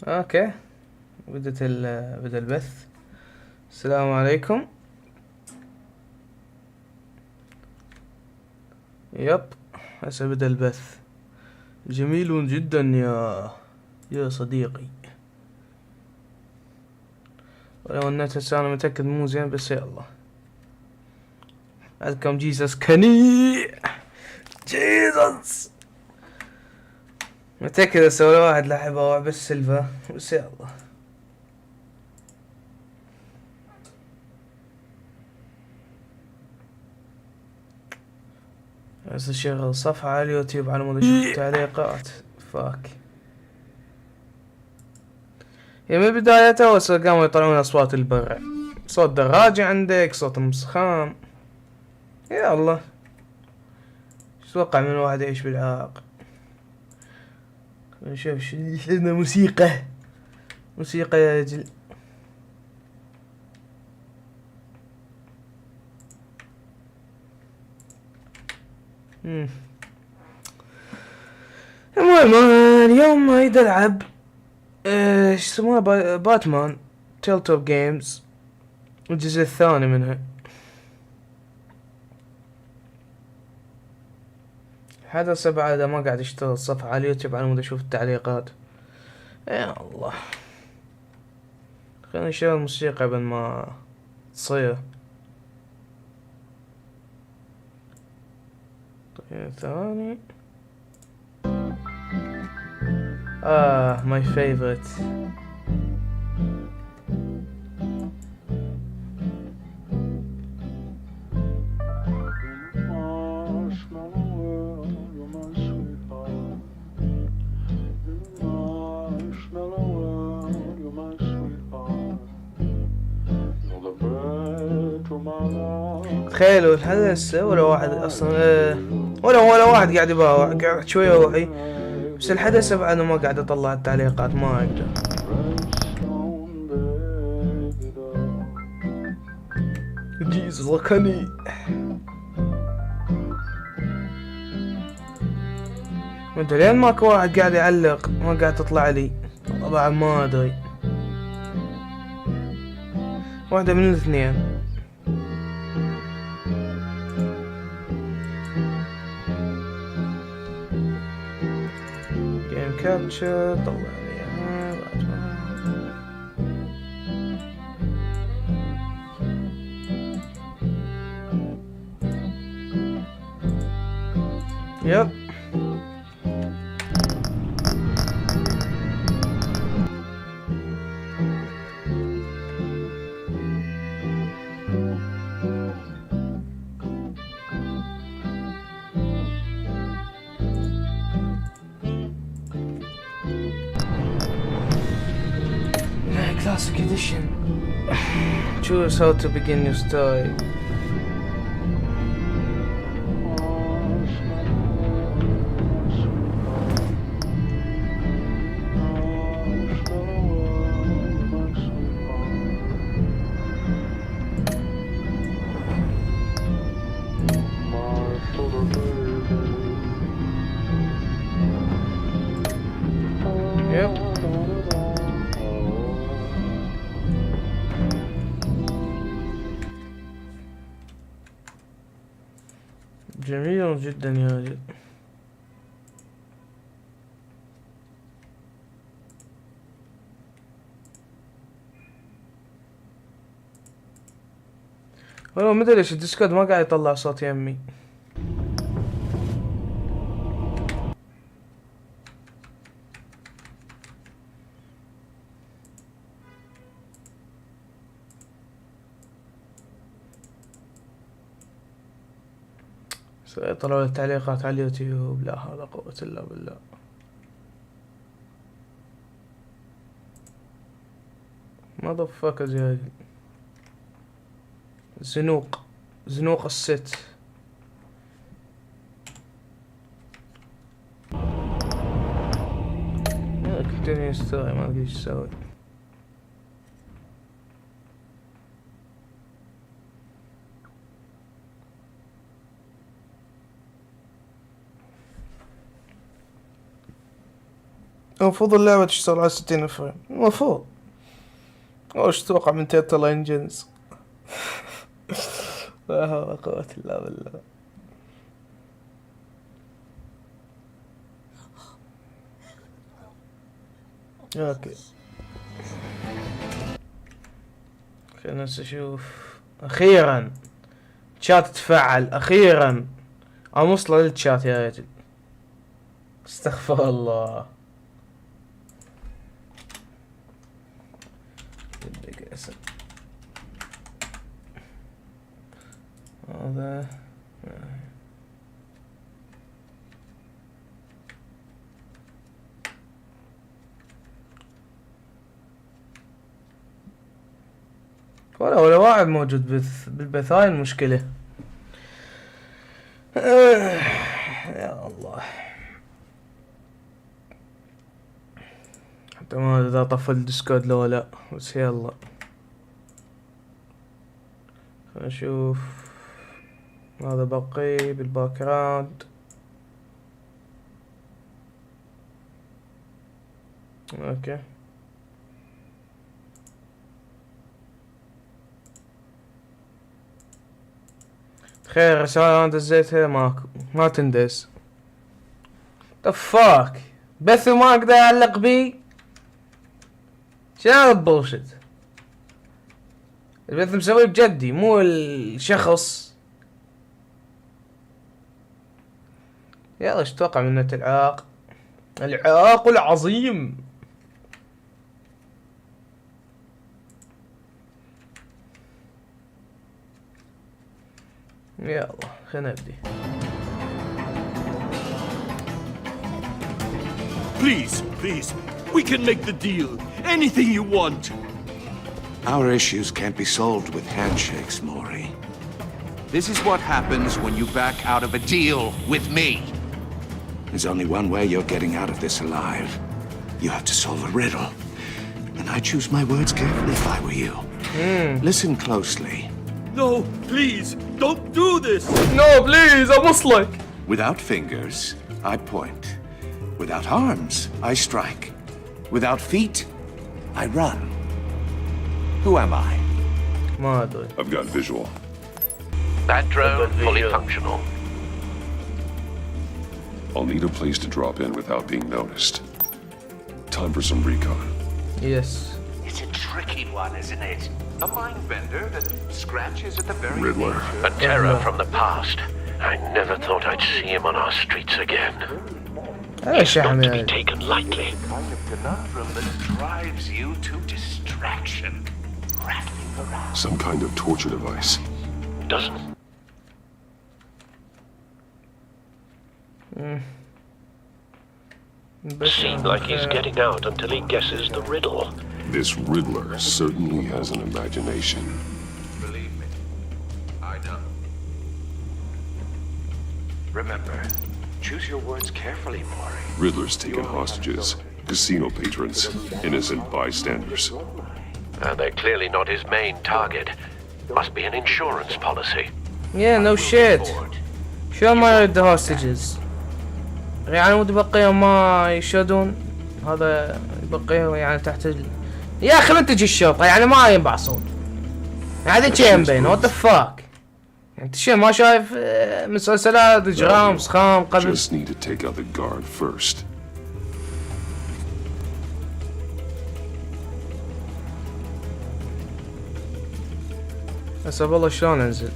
اوكي، بدأ البث. السلام عليكم. يب، هسه بدأ البث. جميل جدا يا صديقي. ولو النت هسه انا متأكد مو زين، بس يلا. عندكم جيسس جيسس متأكد هسه ولا واحد لاعبها بس سلفا، بس يلا. بس اشغل صفحة على اليوتيوب على مود اشوف التعليقات. فاك هي من بدايتها وهسه قاموا يطلعون اصوات البرع، صوت دراجة عندك، صوت مسخام. يا الله، شو تتوقع من واحد يعيش بالعراق؟ نشوف شو موسيقى يا رجل. المهم اليوم اريد العب ايش يسموها باتمان تيل توب جيمز، الجزء الثاني منها. هذا سبعة اذا ما قاعد اشتغل الصفحة على اليوتيوب على مود اشوف التعليقات. يا الله، خلينا نشغل الموسيقى قبل ما تصير. طيب ثاني. ماي فيفورت. تخيلوا الحدث ولا واحد اصلا ولا واحد قاعد يباوع، قاعد شويه روحي، بس الحدث بعد ما قاعد اطلع التعليقات ما اقدر. جيز ركني. انت لين ماكو واحد قاعد يعلق ما قاعد تطلع لي؟ طبعا ما ادري، واحدة من الاثنين. جيم كابتشر طلع لي يب. Classic edition. Choose how to begin your story. Yep. جميل جدا يا رجل. والله ما ادري ليش الديسكورد ما قاعد يطلع صوت يمي. طلعوا التعليقات على اليوتيوب، لا حول ولا قوة الا بالله. ما ضفك زي زنوق الست. كنتني يستوي ما ادري ايش اسوي. المفروض اللعبة تشتغل على 60 فريم المفروض. وش تتوقع من تيرتل انجنز؟ لا حول ولا قوة الا بالله. اوكي خلينا نشوف. اخيرا شات تفعل اخيرا. موصله للشات يا رجل. استغفر الله. بدك اسم هذا ولا واحد موجود بالبث. هاي المشكلة. يا الله. حتى ما ادري اذا طفل الديسكورد لو لا، بس يلا خلينا نشوف. هذا بقي بالباك جراوند. اوكي خير. رسالة انا دزيتها ماكو، ما تندس. تفاك بث وما اقدر اعلق بي. شنو هذا البولشت؟ البث مسوي بجدي مو الشخص. يلا ايش تتوقع منه؟ العاق العاق العظيم. يلا خلينا نبدي. Please, please, we can make the deal. Anything you want. Our issues can't be solved with handshakes, Maury. This is what happens when you back out of a deal with me. There's only one way you're getting out of this alive. You have to solve a riddle. And I choose my words carefully if I were you. Listen closely. No, please, don't do this. No please I'm like. Without fingers, I point. Without arms, I strike. Without feet, I run. Who am I? ما ادري. I've got visual. That drone fully functional. I'll need a place to drop in without being noticed. Time for some recon. Yes. It's a tricky one, isn't it? A mind bender that scratches at the very Riddler. A terror from the past. I never thought I'd see him on our streets again. ايش يا Not to be حميد؟ taken lightly. Kind of conundrum that drives you to distraction. Rattling around. Some kind of torture device. Doesn't. Seemed like he's getting out until he guesses the riddle. This Riddler certainly has an imagination. Believe me, I know. Remember, choose your words carefully, Maury. Riddler's taken hostages, casino patrons, innocent bystanders. They're clearly not his main target. Must be an insurance policy. Yeah no shit. شو ما يرد hostages؟ يعني متبقيهم ما يشهدون. هذا يبقيه يعني تحت يا اخي من تجي الشرطة يعني ما ينبعصون. هذا شيء مبين وات ذا فاك. انت شيء ما شايف مسلسلات اجرام سخام قبل. Just need to take out the guard first. هسه والله شلون انزل؟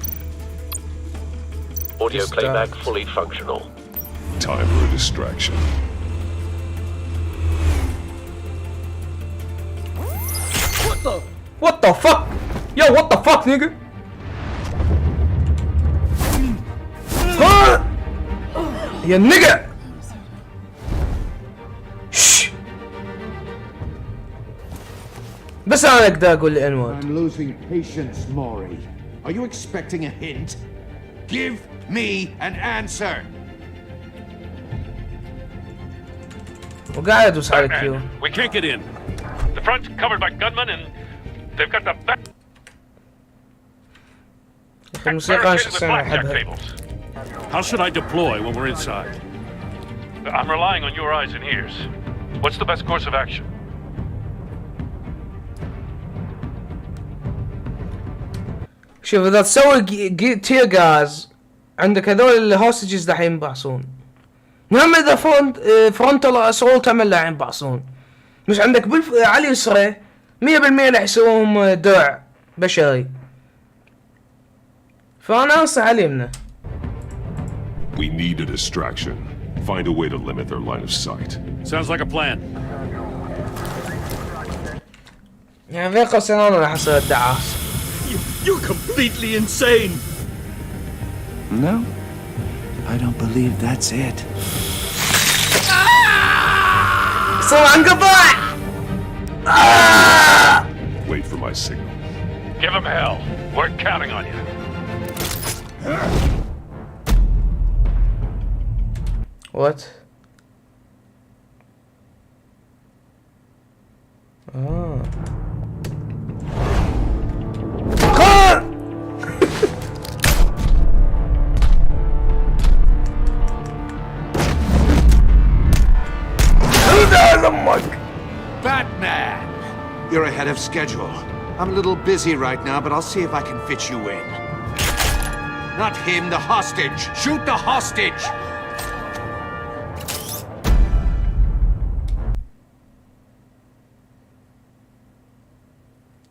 Audio playback fully functional. Time for a distraction. What the fuck? Yo what the fuck nigga? ها يا نيجا. شش بس انا اقدر اقول الانوار. I'm losing patience, Maury. Are you expecting a hint? Give me an answer. وقاعد ادوس على كيو. We can't get in. The front's covered by gunmen and they've got the back اخي الموسيقى شخصيا احبها. tables. How should I deploy when we're inside? I'm relying on your eyes and ears. What's the best course of action? شوف اذا تسوي تير غاز عندك هذول الهوستجز راح ينبعصون. مهم اذا فرونتال اسولت تعمل له ينبعصون. مش عندك على اليسرى 100% راح يسوون درع بشري. فانا انصح على اليمنى. We need a distraction. Find a way to limit their line of sight. Sounds like a plan. يعني في قوسين انا راح اسوي الدعاس. You're completely insane! No, I don't believe that's it. صوت انقطع. Wait for my signal. Give him hell. We're counting on you. What? Batman! You're ahead of schedule. I'm a little busy right now, but I'll see if I can fit you in. Not him, the hostage! Shoot the hostage!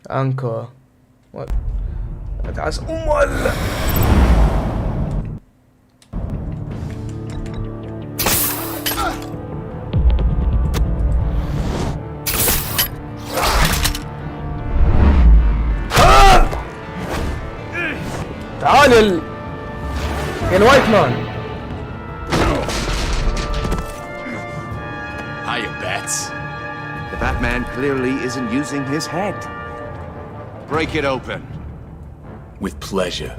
Anchor. What? That's ولا. تعال يا الوايت مان. Hiya, Bats. The Batman clearly isn't using his head. Break it open. With pleasure.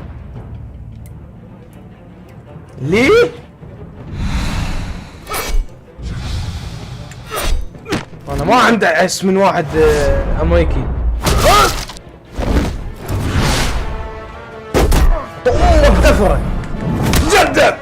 ليه؟ أنا ما عندي عس من واحد أمريكي. أوه بكثرة. جدك.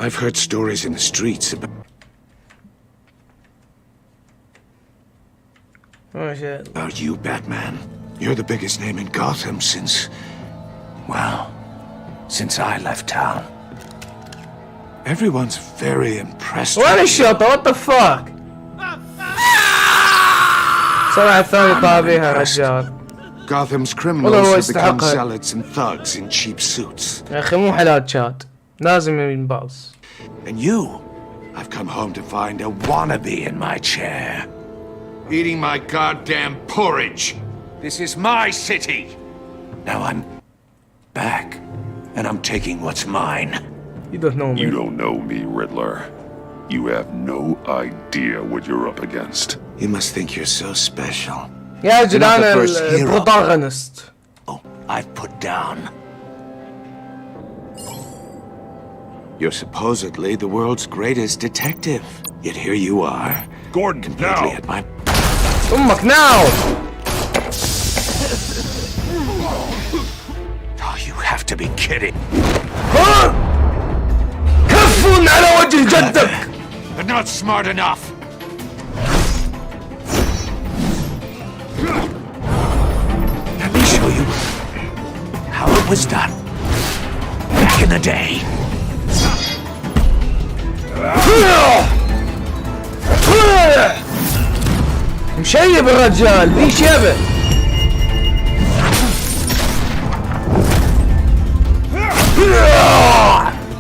I've heard stories in the streets about you, Batman. You're the biggest name in Gotham since I left town. Everyone's very impressed. وين الشرطة؟ what the fuck؟ صراحة الثاني طابيها رجال. Gotham's criminals have become zealots and thugs in cheap suits. يا أخي مو حلال شات. لازم ينبعص. And you, I've come home to find a wannabe in my chair. Eating my goddamn porridge. This is my city. Now I'm back, and I'm taking what's mine. You don't know me. You don't know me, Riddler. You have no idea what you're up against. You must think you're so special. يا رجل أنا البروتاغونست. Oh, I've put down. You're supposedly the world's greatest detective. Yet here you are. Gordon, completely now! At my... أمك now! Oh, you have to be kidding. كف على وجه جدك! But not smart enough. Let me show you how it was done back in the day. مشيب الرجال ليش يبه؟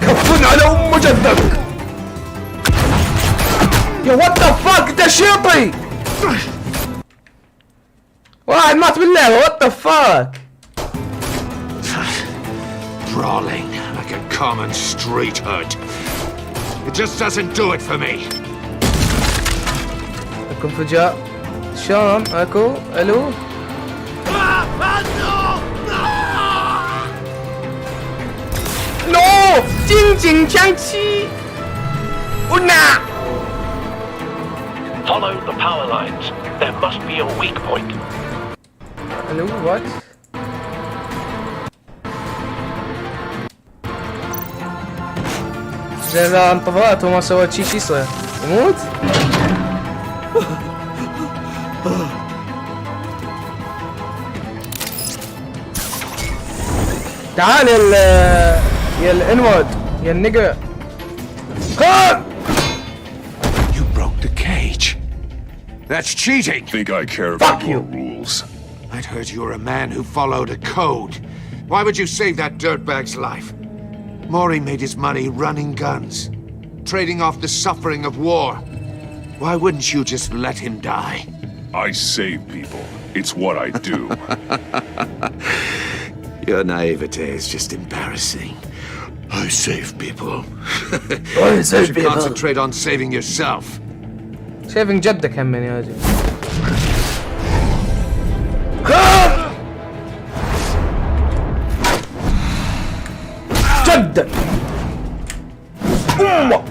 كفون على ام جدك. يا وات ذا فاك ده شيطي. واحد مات باللعبة وات ذا فاك. Brawling like a common street hood. It just doesn't do it for me. اكو انفجار. شلون اكو؟ الو؟ نو! 金井相期，Una. Follow the power lines. There must be a weak point. Hello, what? زين إذا انطفأت وما سويت شي يصير؟ يموت؟ تعال يا الانود يا النقر. You broke the cage. That's cheating. Think I care Fuck about you. your rules? I'd heard you were a man who followed a code. Why would you save that dirtbag's life? Maury made his money running guns, trading off the suffering of war. Why wouldn't you just let him die? I save people. It's what I do. Your naivete is just embarrassing. I save people. You should concentrate on saving yourself. شايفين جدك هم يا رجل. جدك. امك.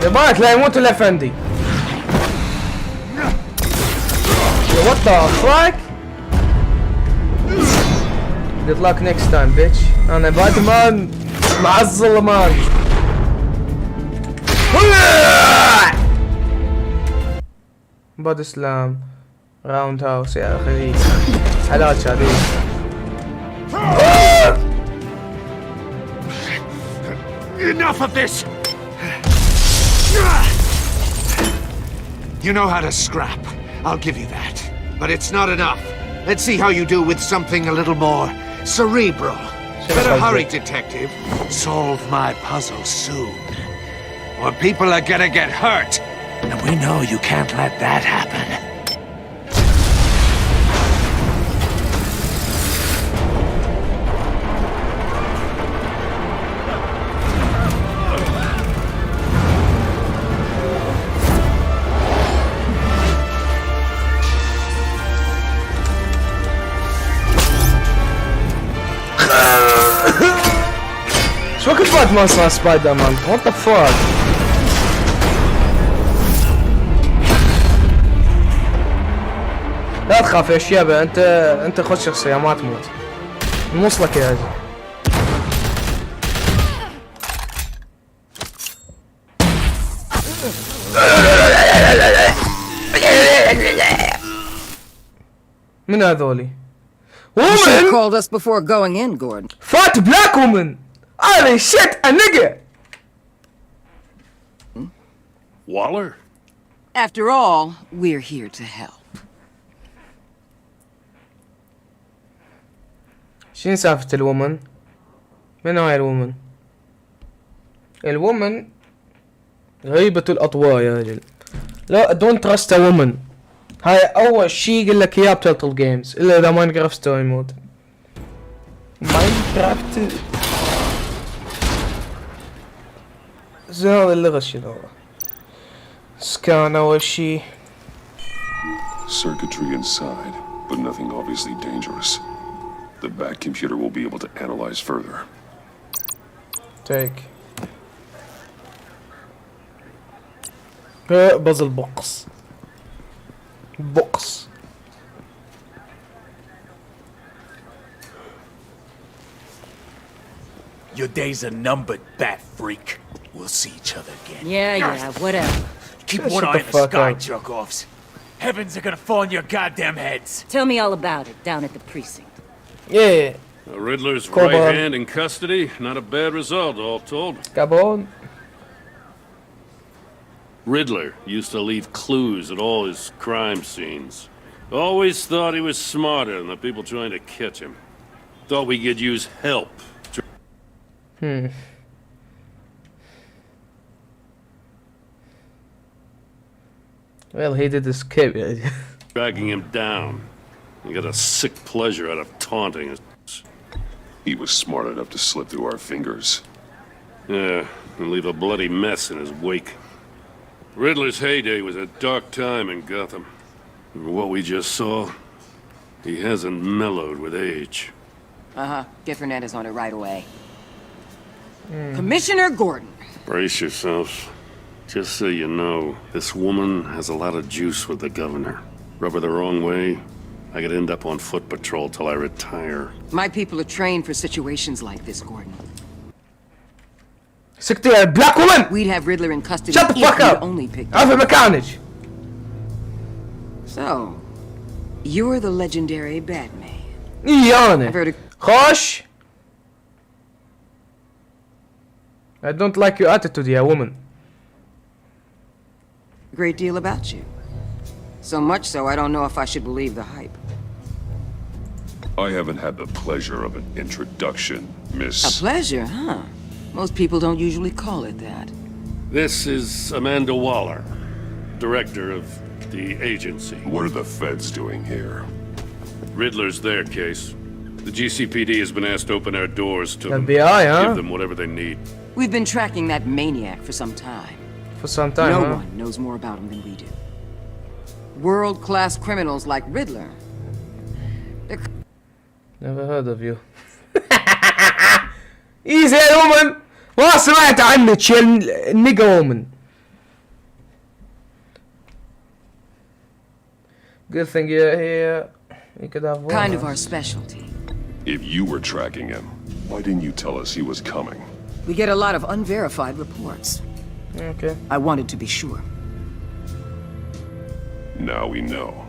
يبغاك لا يموت الا فندي. What the fuck? Good luck next time, bitch. أنا باتمان مع الظلمان. بود اسلام راوند هاوس يا اخي حلال شادي. Enough of this! You know how to scrap. I'll give you that. But it's not enough. Let's see how you do with something a little more cerebral. Better hurry, detective. Solve my puzzle soon. Or people are gonna get hurt. And we know you can't let that happen. شو وقت باتمان صار سبايدر مان؟ What the fuck؟ لا تخاف يا شيابة، انت خذ شخصية ما تموت. نوصلك يا رجل. من هذولي؟ You should have Woman! called us before going in, Gordon. Fat black woman! Holy shit, a nigga! Waller? After all, we're here to help. شين سالفة الومن؟ من هاي الومن؟ الومن غيبة الأطواء يا رجل. لا don't trust a woman. هاي أول شي يقول لك إياه بتلتل جيمز إلا إذا ماينكرافت ستوري مود. ماينكرافت زين هذا اللغة شنو؟ سكان أول شي. Circuitry inside, but nothing obviously dangerous. The back computer will be able to analyze further. Take. Puzzle box. Box. Your days are numbered, bat freak. We'll see each other again. Yeah, whatever. Keep Shut one the eye on the fuck sky, up. jerk-offs. Heavens are gonna fall on your goddamn heads. Tell me all about it down at the precinct. Yeah. Riddler's Come right on. hand in custody. Not a bad result, all told. Gabon. Riddler used to leave clues at all his crime scenes. Always thought he was smarter than the people trying to catch him. Thought we could use help. Well, he did escape. Tracking him down. He got a sick pleasure out of taunting us. He was smart enough to slip through our fingers. Yeah, and leave a bloody mess in his wake. Riddler's heyday was a dark time in Gotham. What we just saw, He hasn't mellowed with age. Get Fernandez on it right away. Commissioner Gordon. Brace yourself. Just so you know, this woman has a lot of juice with the governor. Rub her the wrong way, I could end up on foot patrol till I retire. My people are trained for situations like this, Gordon. سكتي يا black woman. We'd have Riddler in custody Shut the if fuck we'd up. only picked عارف up. مكانك. So, you're the legendary Batman. إيه أنا. I've heard a خوش. I don't like your attitude, yeah, woman. great deal about you. So much so, I don't know if I should believe the hype. I haven't had the pleasure of an introduction, Miss... A pleasure, huh? Most people don't usually call it that. This is Amanda Waller, director of the agency. What are the feds doing here? Riddler's their case. The GCPD has been asked to open our doors to them. FBI, huh? Give them whatever they need. We've been tracking that maniac for some time. For some time, No huh? one knows more about him than we do. World-class criminals like Riddler. Never heard of you. Easy woman. ما سمعت عنك يا النيجا woman. Good thing you're here. You could have one. Kind of our specialty. If you were tracking him, why didn't you tell us he was coming? We get a lot of unverified reports. Okay. I wanted to be sure. Now we know.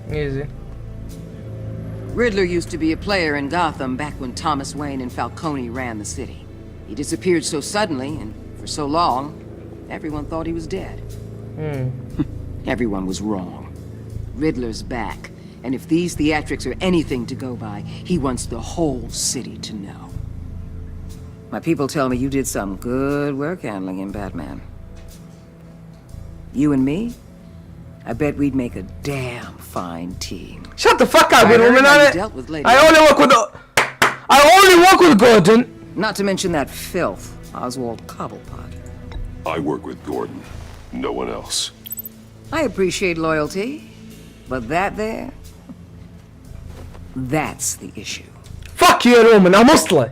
Easy. Riddler used to be a player in Gotham back when Thomas Wayne and Falcone ran the city. He disappeared so suddenly and for so long, everyone thought he was dead. Everyone was wrong. Riddler's back, and if these theatrics are anything to go by, he wants the whole city to know. My people tell me you did some good work handling him, Batman. You and me? I bet we'd make a damn fine team. Shut the fuck up, I you heard woman. how you dealt with Lady I only work with Gordon. Not to mention that filth, Oswald Cobblepot. I work with Gordon. No one else. I appreciate loyalty, but that there, that's the issue. Fuck you, woman. I'm Muslim.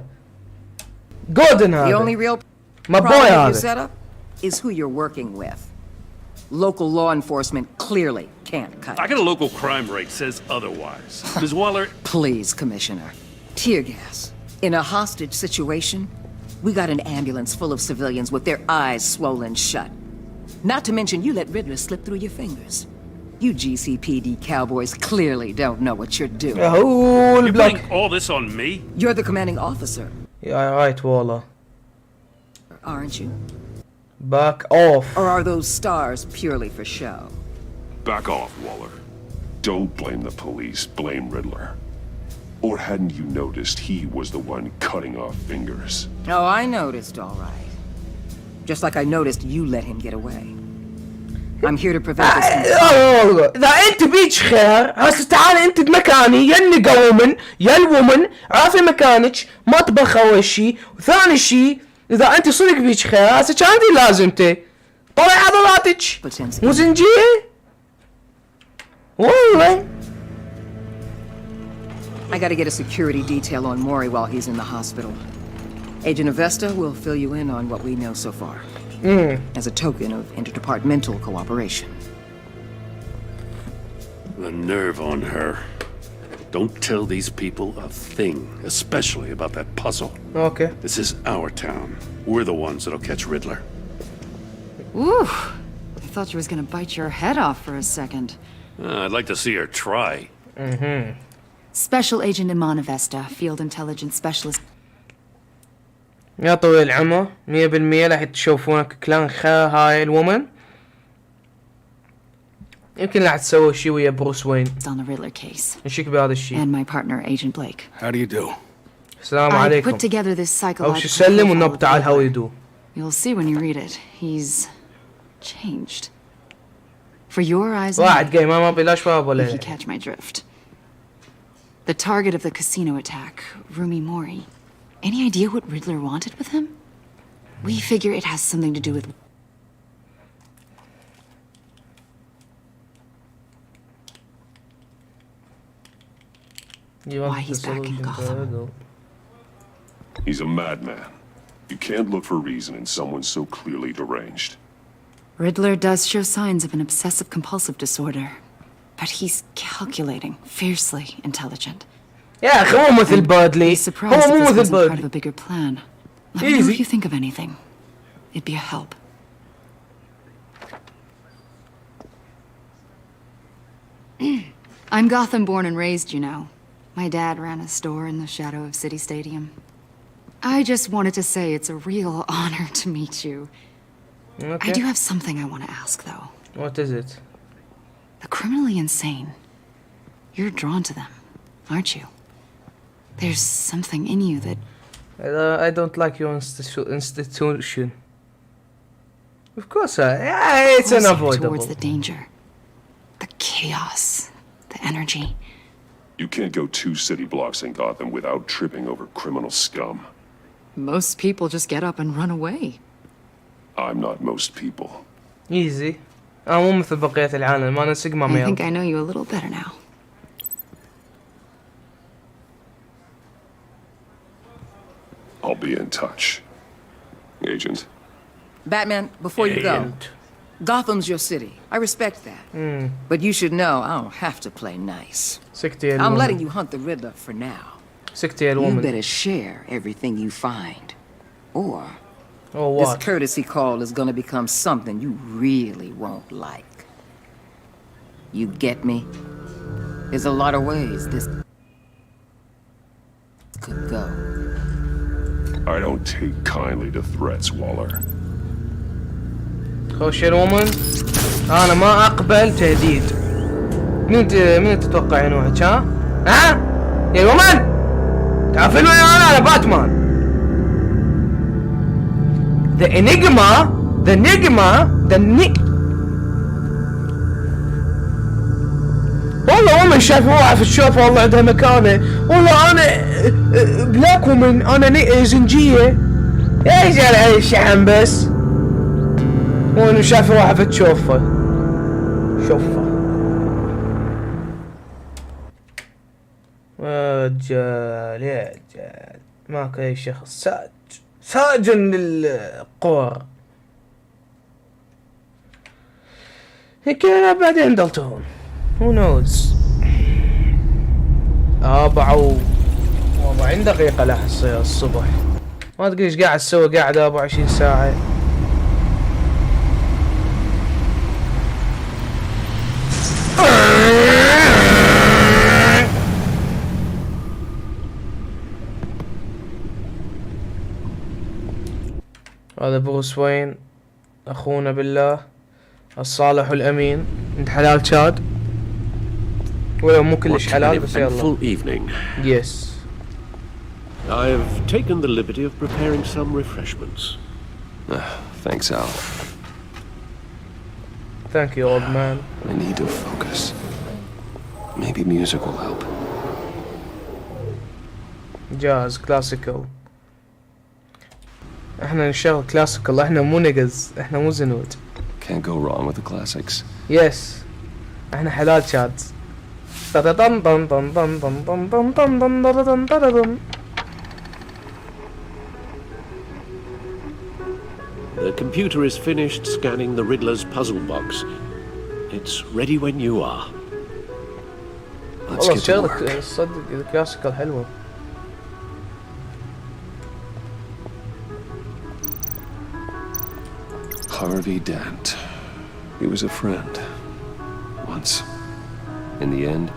Gordon The هذا. only real My boy problem with your هذا. setup is who you're working with. Local law enforcement clearly can't cut I it. got a local crime rate says otherwise. Ms. Waller, Please, Commissioner. Tear gas. In a hostage situation, we got an ambulance full of civilians with their eyes swollen shut. Not to mention you let Riddler slip through your fingers. You GCPD cowboys clearly don't know what you're doing. هو you're البلاك. putting all this on me? You're the commanding officer, Yeah, right والله. aren't you? Back off. Or are those stars purely for show? Back off, Waller. Don't blame the police, blame Riddler. Or hadn't you noticed he was the one cutting off fingers? Oh, I noticed, all right. Just like I noticed you let him get away. I'm here to prevent this from... إذا أنت بيك خير هسه تعال أنت بمكاني يا النيجا وومن يا الومن عافي مكانك ما تبخ أول شي وثاني شي إذا أنت صدق بيك خير هسه كان دي لازمتي طلع عضلاتك مو زنجية والله. I gotta get a security detail on Maury while he's in the hospital. Agent Avesta will fill you in on what we know so far. As a token of interdepartmental cooperation. The nerve on her. Don't tell these people a thing, especially about that puzzle. Okay. This is our town. We're the ones that'll catch Riddler. Ooh, I thought you was gonna bite your head off for a second. I'd like to see her try. Special Agent Iman Avesta, Field Intelligence Specialist. يا طويل العمر 100% راح تشوفونك كلان خير هاي الومن. يمكن راح تسوي شي ويا بروس وين. On the Riddler case. نشيك بهذا الشي. And my partner, Agent Blake. How do you do? السلام I عليكم. put together this psychological أول شي سلم profile والنبض of تعال Riddler. هاو يدو. You'll see when you read it. He's changed. For your eyes واحد only, جاي ما بلاش باب if ولا. you catch my drift. The target of the casino attack, Rumi Mori. Any idea what Riddler wanted with him? We figure it has something to do with... why he's back in Gotham. He's a madman. You can't look for reason in someone so clearly deranged. Riddler does show signs of an obsessive-compulsive disorder, but he's calculating, fiercely intelligent. يا أخي مو مثل بادلي. He's surprised هو that مو this مثل wasn't part of بادلي. a bigger plan. Let me know if you think of anything. It'd be a help. I'm Gotham born and raised, you know. My dad ran a store in the shadow of City Stadium. I just wanted to say it's a real honor to meet you. Okay. I do have something I want to ask, though. What is it? The criminally insane. You're drawn to them, aren't you? There's something in you that... I don't like your institution. Of course, it's pulls you unavoidable. towards the danger. The chaos. The energy. You can't go 2 city blocks in Gotham without tripping over criminal scum. Most people just get up and run away. I'm not most people. Easy. مو مثل بقية العالم. أنا سيجما I ميل. think I know you a little better now. I'll be in touch. Agent. Batman, before you go, Gotham's your city. I respect that. But you should know I don't have to play nice. سكتي I'm letting الومن. you hunt the Riddler for now. سكتي You الومن. better share everything you find. Or Oh this what? courtesy call is gonna become something you really won't like. You get me? There's a lot of ways this could go. I don't take kindly to threats, Waller. خوش الومن. أنا ما أقبل تهديد. مين تتوقع يا نوعك ها؟ ها؟ يا الومن. تعرفين وين أنا باتمان. The Enigma. والله ومن شاف واحد في الشوف والله عندها مكانه. والله أنا بلاك ومن أنا زنجية. ايش على الشحن بس. وانه شاف واحد في الشوفة. شوفة. يا رجال يا رجال ماكو اي شخص ساجن للقوار. يمكن بعدين دلتون. Who knows. 40 دقيقة لحظة الصبح. ما تدري ايش قاعد تسوي قاعد 24 ساعة. هذا بروس وين اخونا بالله الصالح والامين. انت حلال شاد ولو مو كلش حلال بس يلا. Full evening. Yes. I've taken the liberty of preparing some refreshments. Thanks, Al. Thank you old man. I need to focus. Maybe music will help. جاز كلاسيكال. احنا نشغل كلاسيكال. احنا مو نقز. احنا مو زنود. Can't go wrong with the classics. Yes. احنا حلال شاد. The computer is finished scanning the Riddler's puzzle box. It's ready when you are. Let's والله get to شغلك work. صدق الكلاسيكال حلوة. Harvey Dent. He was a friend. Once. In the end,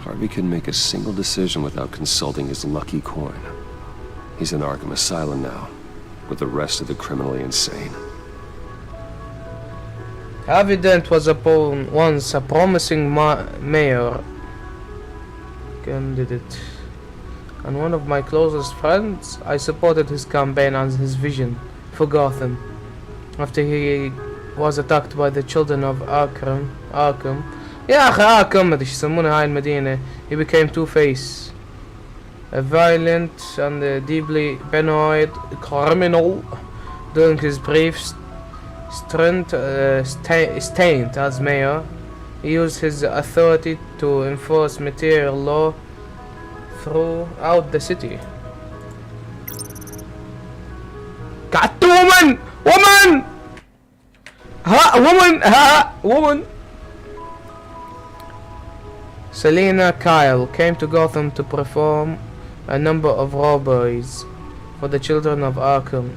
Harvey couldn't make a single decision without consulting his lucky coin. He's in Arkham Asylum now, with the rest of the criminally insane. Harvey Dent was once a promising mayor candidate, and one of my closest friends. I supported his campaign and his vision for Gotham. After he was attacked by the children of Arkham. يا أخي Arkham ما أدري إيش يسمونها هاي المدينة. He became Two-Face, a violent and deeply paranoid criminal. During his brief stint as mayor, he used his authority to enforce material law throughout the city. قعدت woman woman. Selena Kyle came to Gotham to perform a number of robberies for the children of Arkham.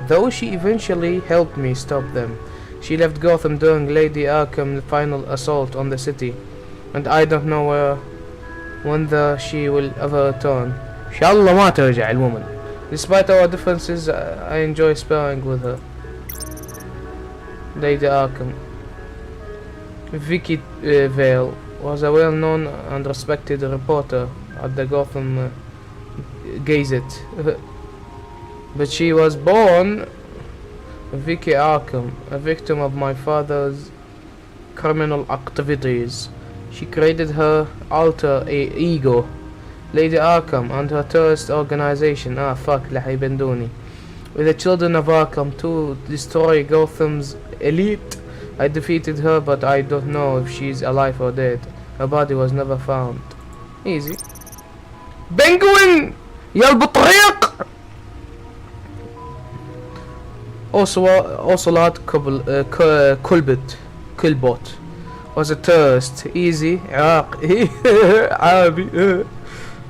Though she eventually helped me stop them. She left Gotham during Lady Arkham's final assault on the city, and I don't know when she will ever return. Inshallah ما ترجع الwoman. Despite our differences, I enjoy sparring with her. Lady Arkham. Vicky Vale was a well-known and respected reporter at the Gotham Gazette, but she was born Vicky Arkham, a victim of my father's criminal activities. She created her alter ego, Lady Arkham, and her terrorist organization, with the children of Arkham to destroy Gotham's elite. I defeated her, but I don't know if she's alive or dead. Her body was never found. Easy. Penguin! يا البطريق! Ocelot Kulbot was a terrorist. Easy. عربي.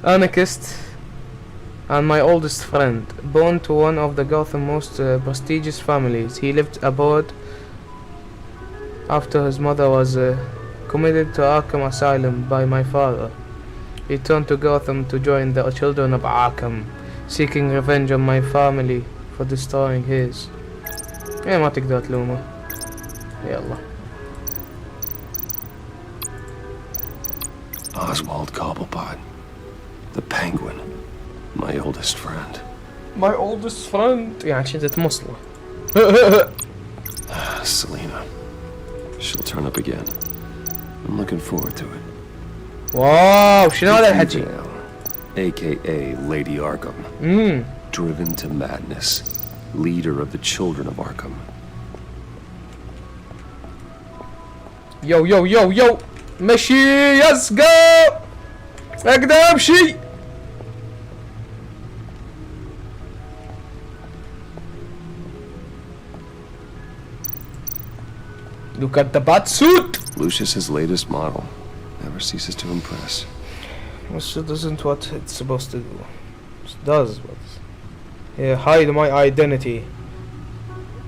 Anarchist. And my oldest friend. Born to one of the Gotham most prestigious families. He lived abroad after his mother was committed to Arkham Asylum by my father. He returned to Gotham to join the children of Arkham, seeking revenge on my family for destroying his. ما تقدر تلومه. يلا. Oswald Cobblepot. The Penguin. My oldest friend. My oldest friend. يعني شدة تمصله. Selena. She'll turn up again. I'm looking forward to it. واو شنو هذا الحكي؟ AKA Lady Arkham. Driven to madness. Leader of the children of Arkham. Yo مشي يسقى اقدر امشي. Look at the bat suit. Lucius's latest model. Never ceases to impress. This isn't what it's supposed to do. It does what? Hide my identity,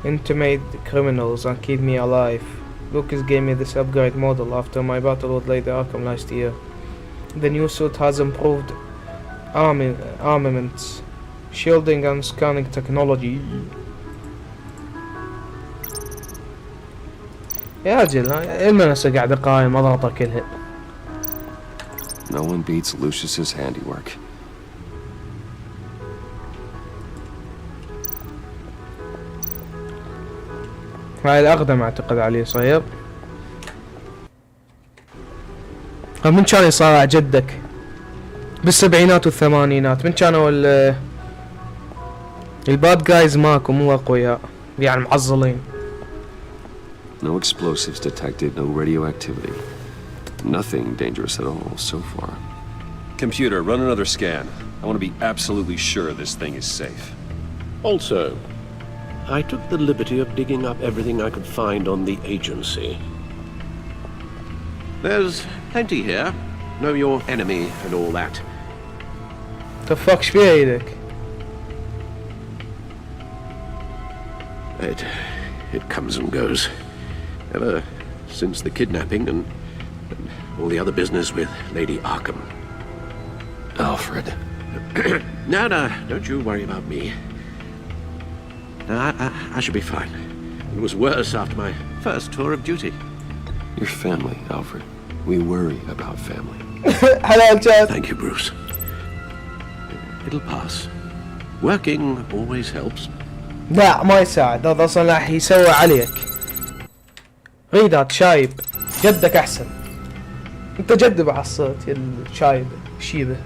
intimidate criminals, and keep me alive. Lucas gave me this upgrade model after my battle with Lady Arkham last year. The new suit has improved armaments, shielding and scanning technology. يا رجل المنسى قاعد قايم اضغطه كلها. No one beats Lucius's handiwork. هاي الأقدم أعتقد عليه صاير. من كان يصارع جدك بالسبعينات والثمانينات؟ من كانوا الباد جايز ماكو مو أقوياء يعني معضلين. No explosives detected, no radioactivity. Nothing dangerous at all so far. Computer, run another scan. I want to be absolutely sure this thing is safe. Also, I took the liberty of digging up everything I could find on the agency. There's plenty here. Know your enemy and all that. The fuck شبيه ايدك؟ It comes and goes. Ever since the kidnapping and all the other business with Lady Arkham. Alfred. No, don't you worry about me. No, I should be fine. It was worse after my first tour of duty. Your family, Alfred. We worry about family. Hello, Chad. Thank you, Bruce. It'll pass. Working always helps. لا ما يساعد، هذا اصلا راح يسوي عليك. غيدات شايب، جدك احسن. انت جد بحصلت يا الشايب شيبه.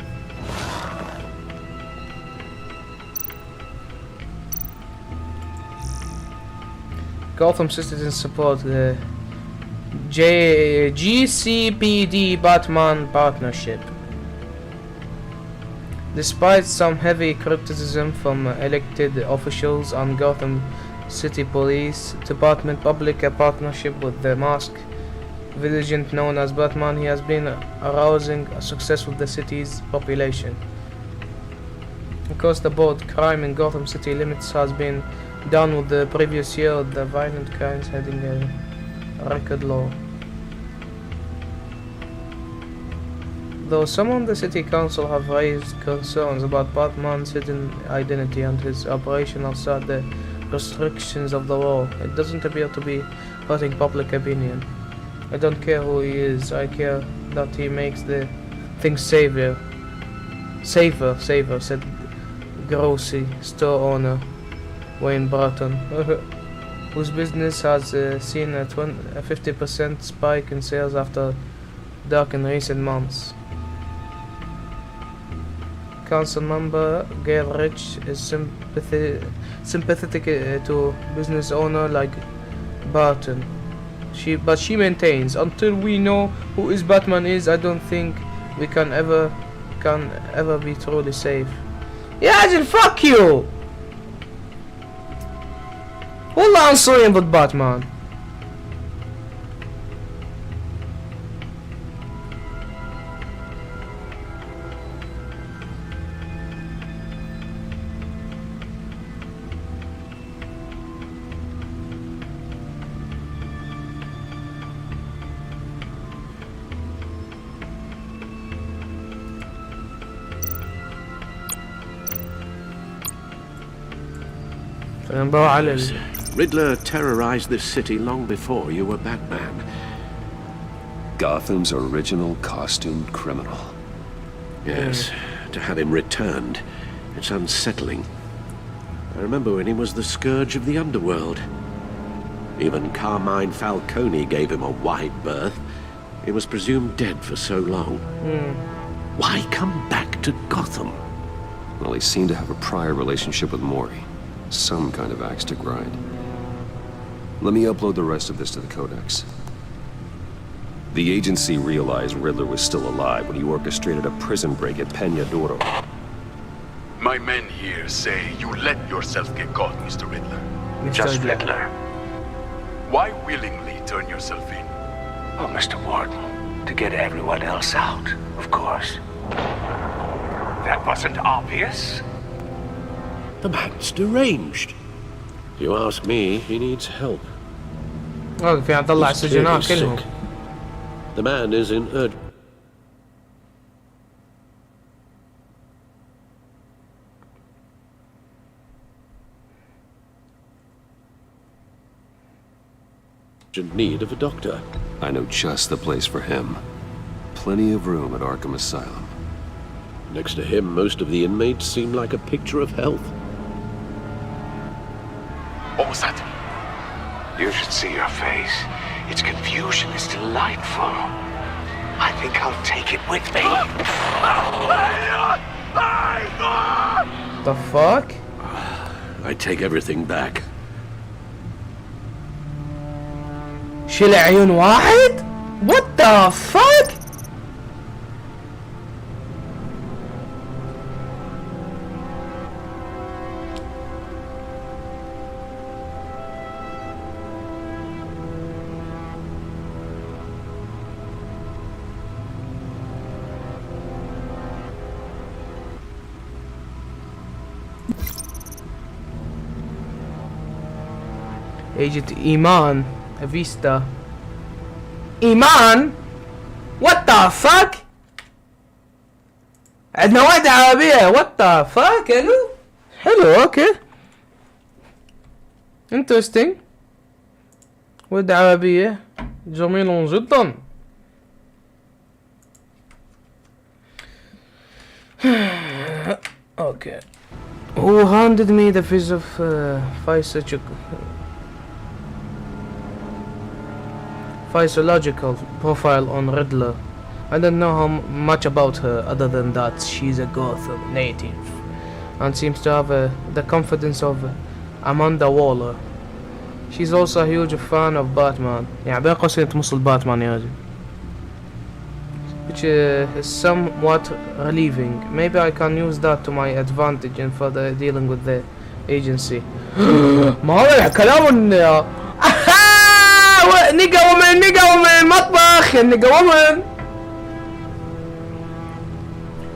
Gotham citizens support GCPD Batman partnership. Despite some heavy criticism from elected officials and Gotham City Police Department public, a partnership with the masked vigilant known as Batman, he has been arousing a success with the city's population. Across the board, crime in Gotham City limits has been down with the previous year, with the violent crimes heading a record low. Though some on the city council have raised concerns about Batman's hidden identity and his operation outside the restrictions of the law, it doesn't appear to be hurting public opinion. I don't care who he is, I care that he makes the things safer, said grocery store owner Wayne Bratton, whose business has seen a 50% spike in sales after dark in recent months. Council member Gail Rich is sympathetic to business owner like Barton. But she maintains, until we know who is Batman is, I don't think we can ever be truly safe. يا عجل fuck you! والله عنصريين ضد باتمان. Riddler terrorized this city long before you were Batman. Gotham's original costumed criminal. Yes, to have him returned, it's unsettling. I remember when he was the scourge of the underworld. Even Carmine Falcone gave him a wide berth. He was presumed dead for so long. Why come back to Gotham? Well, he seemed to have a prior relationship with Mori. Some kind of axe to grind. Let me upload the rest of this to the Codex. The agency realized Riddler was still alive when he orchestrated a prison break at Peña Duro. My men here say you let yourself get caught, Mr. Riddler. Just Riddler. Why willingly turn yourself in? Oh, Mr. Warden, to get everyone else out, of course. That wasn't obvious. The man's deranged. If you ask me, he needs help. في عبد الله السجناء كلهم. The man is in urgent need of a doctor. I know just the place for him. Plenty of room at Arkham Asylum. Next to him, most of the inmates seem like a picture of health. What was that? You should see your face. Its confusion is delightful. I think I'll take it with me. The fuck? I take everything back. شيل عيون واحد؟ What the fuck? Agent Iman Vista. Iman? What the fuck? عندنا واحدة عربية. What the fuck? حلو اوكي. Interesting. واحدة عربية جميل جدا. Okay. Who handed me the piece of physiological profile on Riddler? I don't know how much about her other than that she's a Gotham native and seems to have the confidence of Amanda Waller. She's also a huge fan of Batman. يعني بين قوسين تمصل باتمان يا رجل. Which is somewhat relieving. Maybe I can use that to my advantage in further dealing with the agency. ما هو كلام نيجا ومن مطبخ نيجا ومن.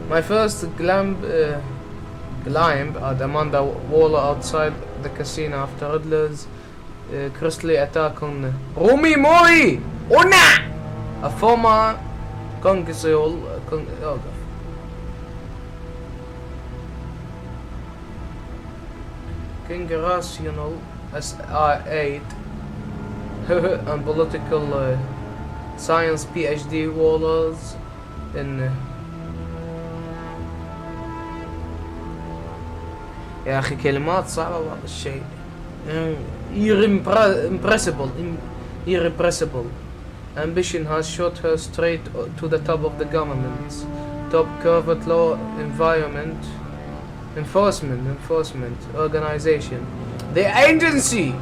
My first climb at Amanda Waller outside the casino after Riddler's crystally attack on Rumi Mori Una, a former Congressional SR8 and political science PhD Wallers in يا أخي كلمات صعبة بعض الشيء. Irrepressible ambition has shot her straight to the top of the government's top covert law enforcement organization, the agency.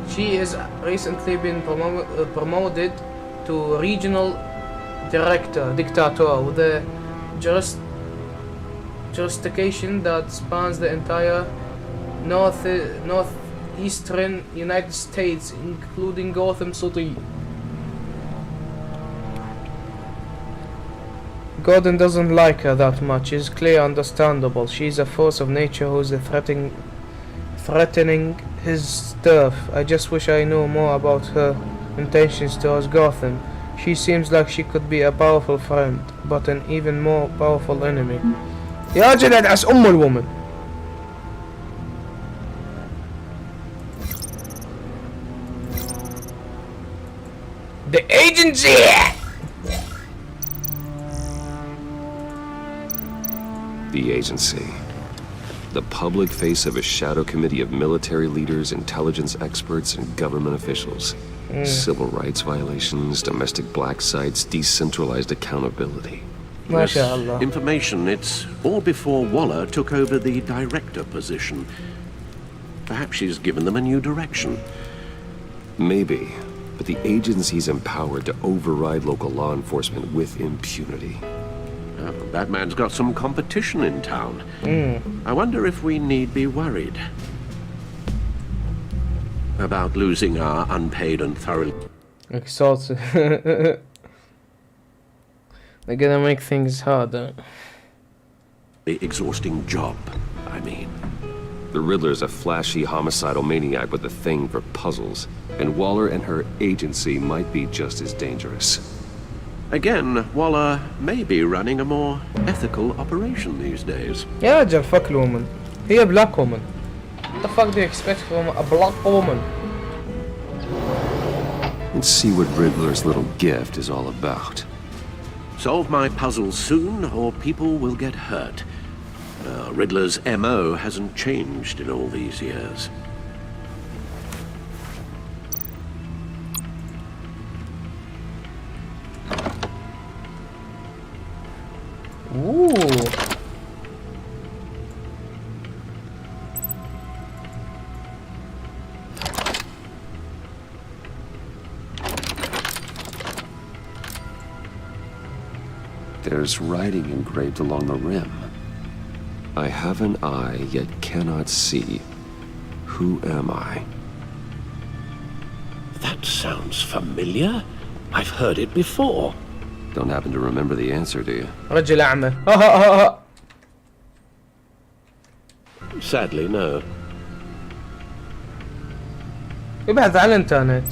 She has recently been promoted to regional dictator with a jurisdiction that spans the entire northeastern United States, including Gotham City. Gordon doesn't like her that much. It's clear, understandable. She's a force of nature who's threatening his turf. I just wish I knew more about her intentions towards Gotham. She seems like she could be a powerful friend, but an even more powerful enemy. يا رجل ادعس ام الومن. The agency. The agency. The public face of a shadow committee of military leaders, intelligence experts, and government officials. Civil rights violations, domestic black sites, decentralized accountability. This information, it's all before Waller took over the director position. Perhaps she's given them a new direction. Maybe, but the agency's empowered to override local law enforcement with impunity. Batman's got some competition in town. I wonder if we need be worried about losing our unpaid and thoroughly exhausted. They're gonna make things harder. The exhausting job, I mean. The Riddler's a flashy homicidal maniac with a thing for puzzles, and Waller and her agency might be just as dangerous. Again, Waller may be running a more ethical operation these days. يا رجل fuck woman. هي black woman. What the fuck do you expect from a black woman? Let's see what Riddler's little gift is all about. Solve my puzzles soon, or people will get hurt. Riddler's MO hasn't changed in all these years. Ooh. There's writing engraved along the rim. I have an eye, yet cannot see. Who am I? That sounds familiar. I've heard it before. Don't happen to remember the answer, do you? رجل أعمى. Sadly, no. يبحث على الانترنت.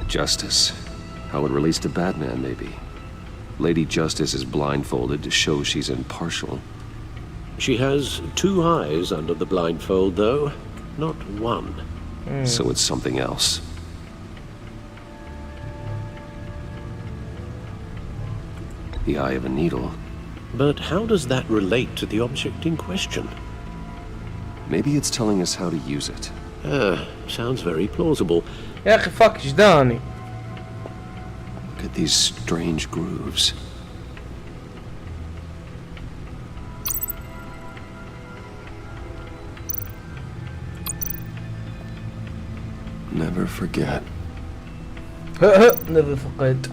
Justice. How it relates to Batman, maybe. Lady Justice is blindfolded to show she's impartial. She has two eyes under the blindfold, though. Not one. So it's something else. The eye of a needle. But how does that relate to the object in question? Maybe it's telling us how to use it. Sounds very plausible. يا أخي fuck جداني. Look at these strange grooves. Never forget. نبي فقد.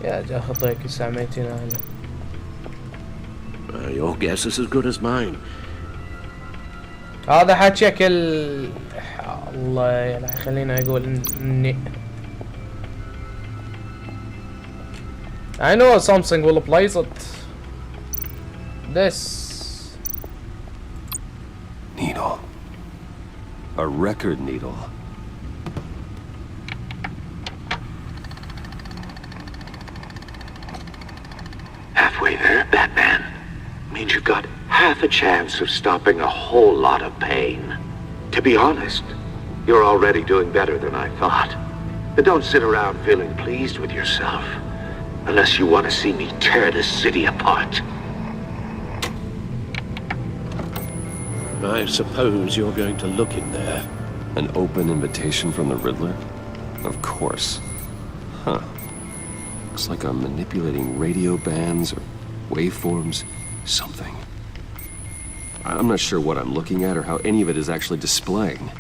يا جا خطيك 900 هنا. Your guess is as good as mine. هذا حكيك الله يلا خلينا اقول اني I know something will place it. This Needle. A record needle. Halfway there, Batman. Means you've got half a chance of stopping a whole lot of pain. To be honest, you're already doing better than I thought. But don't sit around feeling pleased with yourself. Unless you want to see me tear this city apart. I suppose you're going to look in there. An open invitation from the Riddler? Of course. Huh. Looks like I'm manipulating radio bands or waveforms. Something. I'm not sure what I'm looking at or how any of it is actually displaying.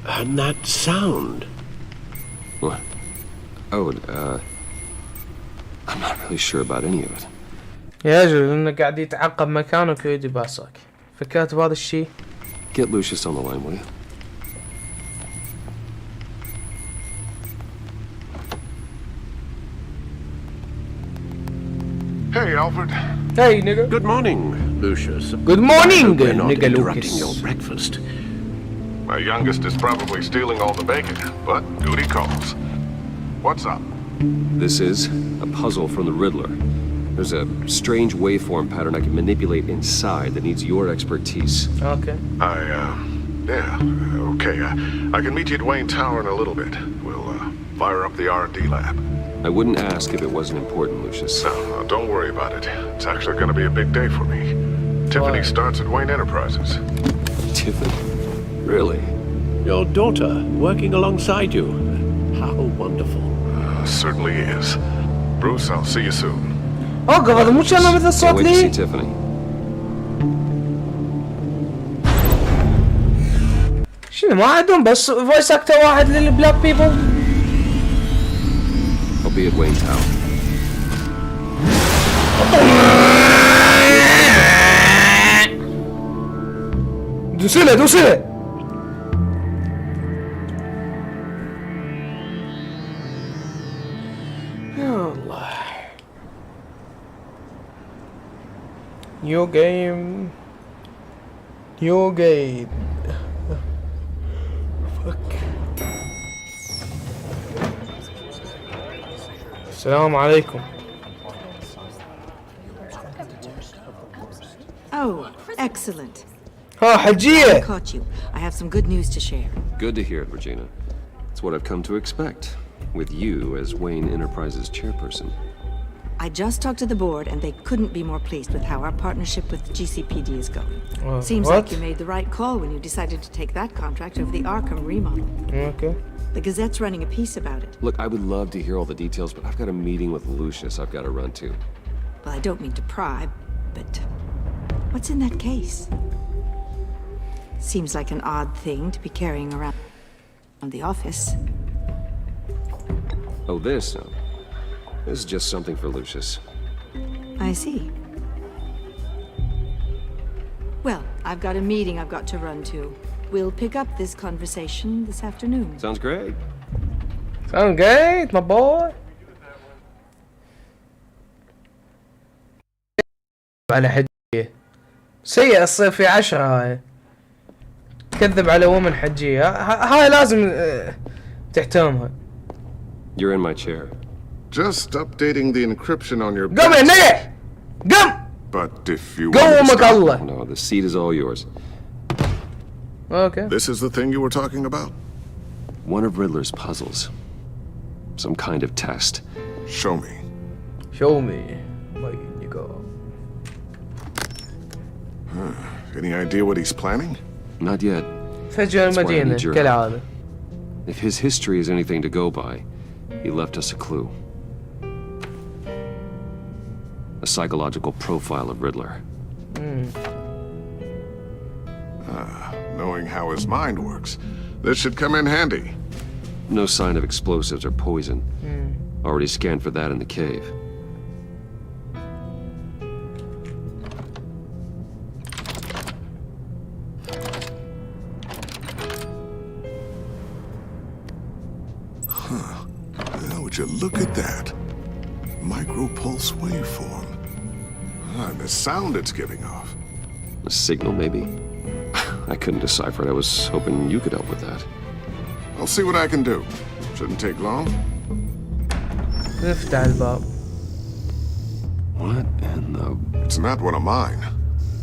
And that sound. What? Oh, I'm not really sure about any of it. يا رجل انه قاعد يتعقب مكانك ويدي باسك. فكرت بهذا الشيء؟ Get Lucius on the line, will you? Hey, Alfred. Hey, nigga. Good morning, Lucius. Good morning, We're not nigga interrupting Lucas. your breakfast. My youngest is probably stealing all the bacon, but duty calls. What's up? This is a puzzle from the Riddler. There's a strange waveform pattern I can manipulate inside that needs your expertise. Okay. Okay. I can meet you at Wayne Tower in a little bit. We'll fire up the R&D lab. I wouldn't ask if it wasn't important, Lucius. No, don't worry about it. It's actually going to be a big day for me. Tiffany starts at Wayne Enterprises. Tiffany? Really? Your daughter working alongside you. How wonderful. Certainly is. Bruce, I'll see you soon. اوقف هذا مو كان مثل Can't الصوت wait to see لي؟ Tiffany. شنو ما عندهم بس فويس اكتر واحد للبلاك بيبل؟ I'll be at Wayne Tower. دوسله دوسله. يا الله. New game. New game. Fuck. السلام عليكم. Oh, excellent. ها I حجية. caught you. I have some good news to share. Good to hear it, Regina. It's what I've come to expect, with you as Wayne Enterprises chairperson. I just talked to the board, and they couldn't be more pleased with how our partnership with GCPD is going. Seems what? like you made the right call when you decided to take that contract over the Arkham remodel. Okay. The Gazette's running a piece about it. Look, I would love to hear all the details, but I've got a meeting with Lucius I've got to run to. Well, I don't mean to pry, but what's in that case? Seems like an odd thing to be carrying around the office. Oh, this? No. This is just something for Lucius. I see. Well, I've got a meeting I've got to run to. We'll pick up this conversation this afternoon. Sounds great. Sounds great, my boy. على حجية سيء الصيف في 10 هاي تكذب على ومن حجية هاي لازم تحترمها. You're in my chair. Just updating the encryption on your... قم يا نقع قم. But if you... قومك الله. No, the seat is all yours. Okay. This is the thing you were talking about? One of Riddler's puzzles. Some kind of test. Show me. Show me. Where you go. Any idea what he's planning? Not yet. فجر المدينة كالعادة. If his history is anything to go by, he left us a clue. A psychological profile of Riddler. knowing how his mind works. This should come in handy. No sign of explosives or poison. Already scanned for that in the cave. Would you look at that? Micro-pulse waveform. And the sound it's giving off. A signal, maybe? I couldn't decipher it. I was hoping you could help with that. I'll see what I can do. Shouldn't take long. نفتح الباب. What in the... It's not one of mine.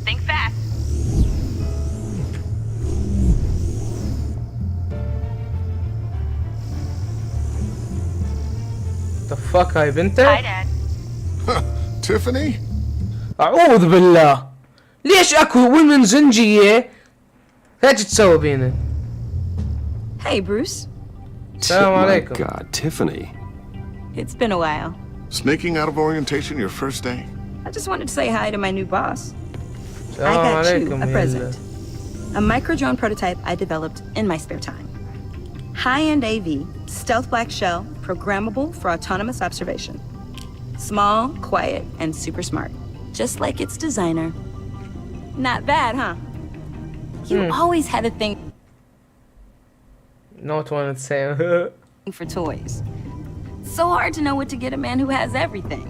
Think fast. The fuck هاي بنتك؟ Hi, Dad. Tiffany? أعوذ بالله. ليش أكو ومن زنجية هيك تسوي بينا؟ Hey, Bruce. السلام My عليكم. God, Tiffany. It's been a while. Sneaking out of orientation your first day? I just wanted to say hi to my new boss. I السلام got you عليكم a يلا. present. A micro-drone prototype I developed in my spare time. High-end AV, stealth black shell, programmable for autonomous observation. Small, quiet, and super smart. Just like its designer. Not bad, huh? You always had a thing Not one to say. for toys. So hard to know what to get a man who has everything.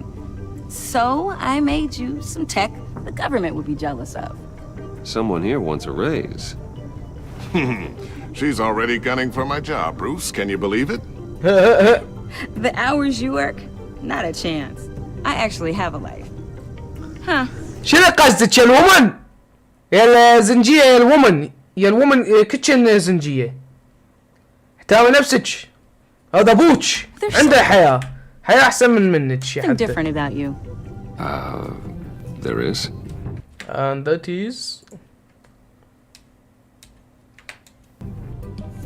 So I made you some tech the government would be jealous of. Someone here wants a raise. She's already gunning for my job, Bruce. Can you believe it? The hours you work? Not a chance. I actually have a life. Huh. شنو قصدك يا الومن؟ يا الزنجية يا الومن يا الومن كيتشن زنجية. احترمي نفسك. هذا ابوك عنده حياة. حياة أحسن منك يا Something حبيبي. different about you. There is. And that is.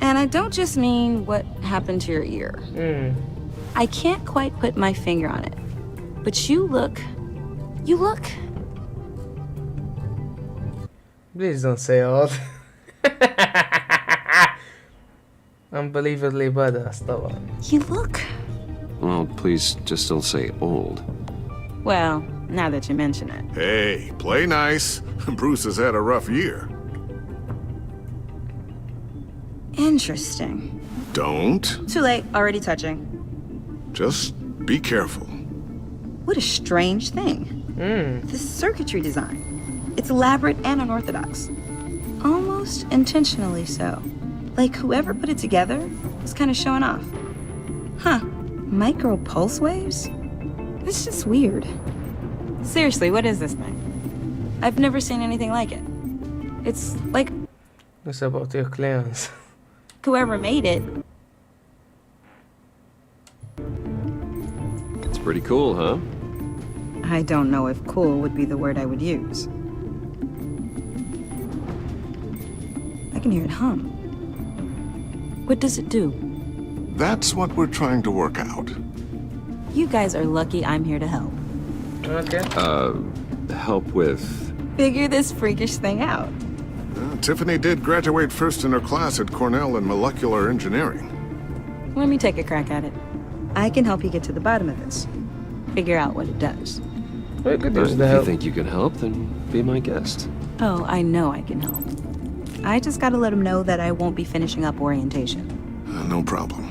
And I don't just mean what happened to your ear. I can't quite put my finger on it. But you look... Please don't say all. Unbelievably badass طبعا. You look... Well, please just don't say old. Well, now that you mention it. Hey, play nice. Bruce has had a rough year. Interesting. Don't. Too late, already touching. Just be careful. What a strange thing. This circuitry design. It's elaborate and unorthodox. Almost intentionally so. Like whoever put it together was kind of showing off. Huh. Micro pulse waves? It's just weird. Seriously, what is this thing? I've never seen anything like it. It's like It's about your clients. whoever made it. It's pretty cool, huh? I don't know if cool would be the word I would use. I can hear it hum. What does it do? That's what we're trying to work out. You guys are lucky I'm here to help. Okay. Help with... Figure this freakish thing out. Tiffany did graduate first in her class at Cornell in molecular engineering. Let me take a crack at it. I can help you get to the bottom of this. Figure out what it does. We could If use the you help. think you can help, then be my guest. Oh, I know I can help. I just gotta let him know that I won't be finishing up orientation. No problem.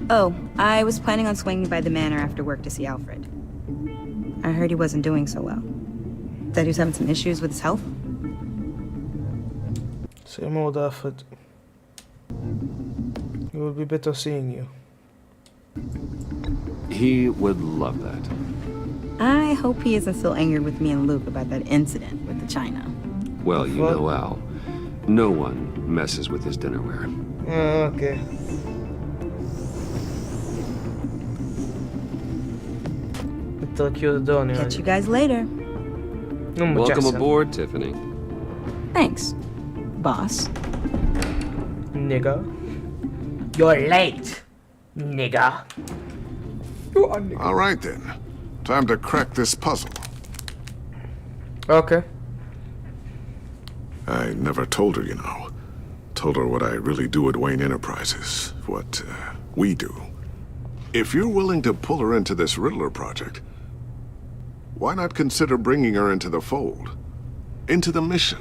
Oh, I was planning on swinging by the manor after work to see Alfred. I heard he wasn't doing so well. That he was having some issues with his health. Same old Alfred. He will be better seeing you. He would love that. I hope he isn't still angered with me and Luke about that incident with the china. Well, you What? know Al. No one messes with his dinnerware. Okay. Catch you guys later. Welcome aboard, Tiffany. Thanks, boss. Nigga. You're late, nigga. You are nigga. All right then. Time to crack this puzzle. Okay. I never told her, you know. Told her what I really do at Wayne Enterprises, what we do. If you're willing to pull her into this Riddler project, why not consider bringing her into the fold? Into the mission?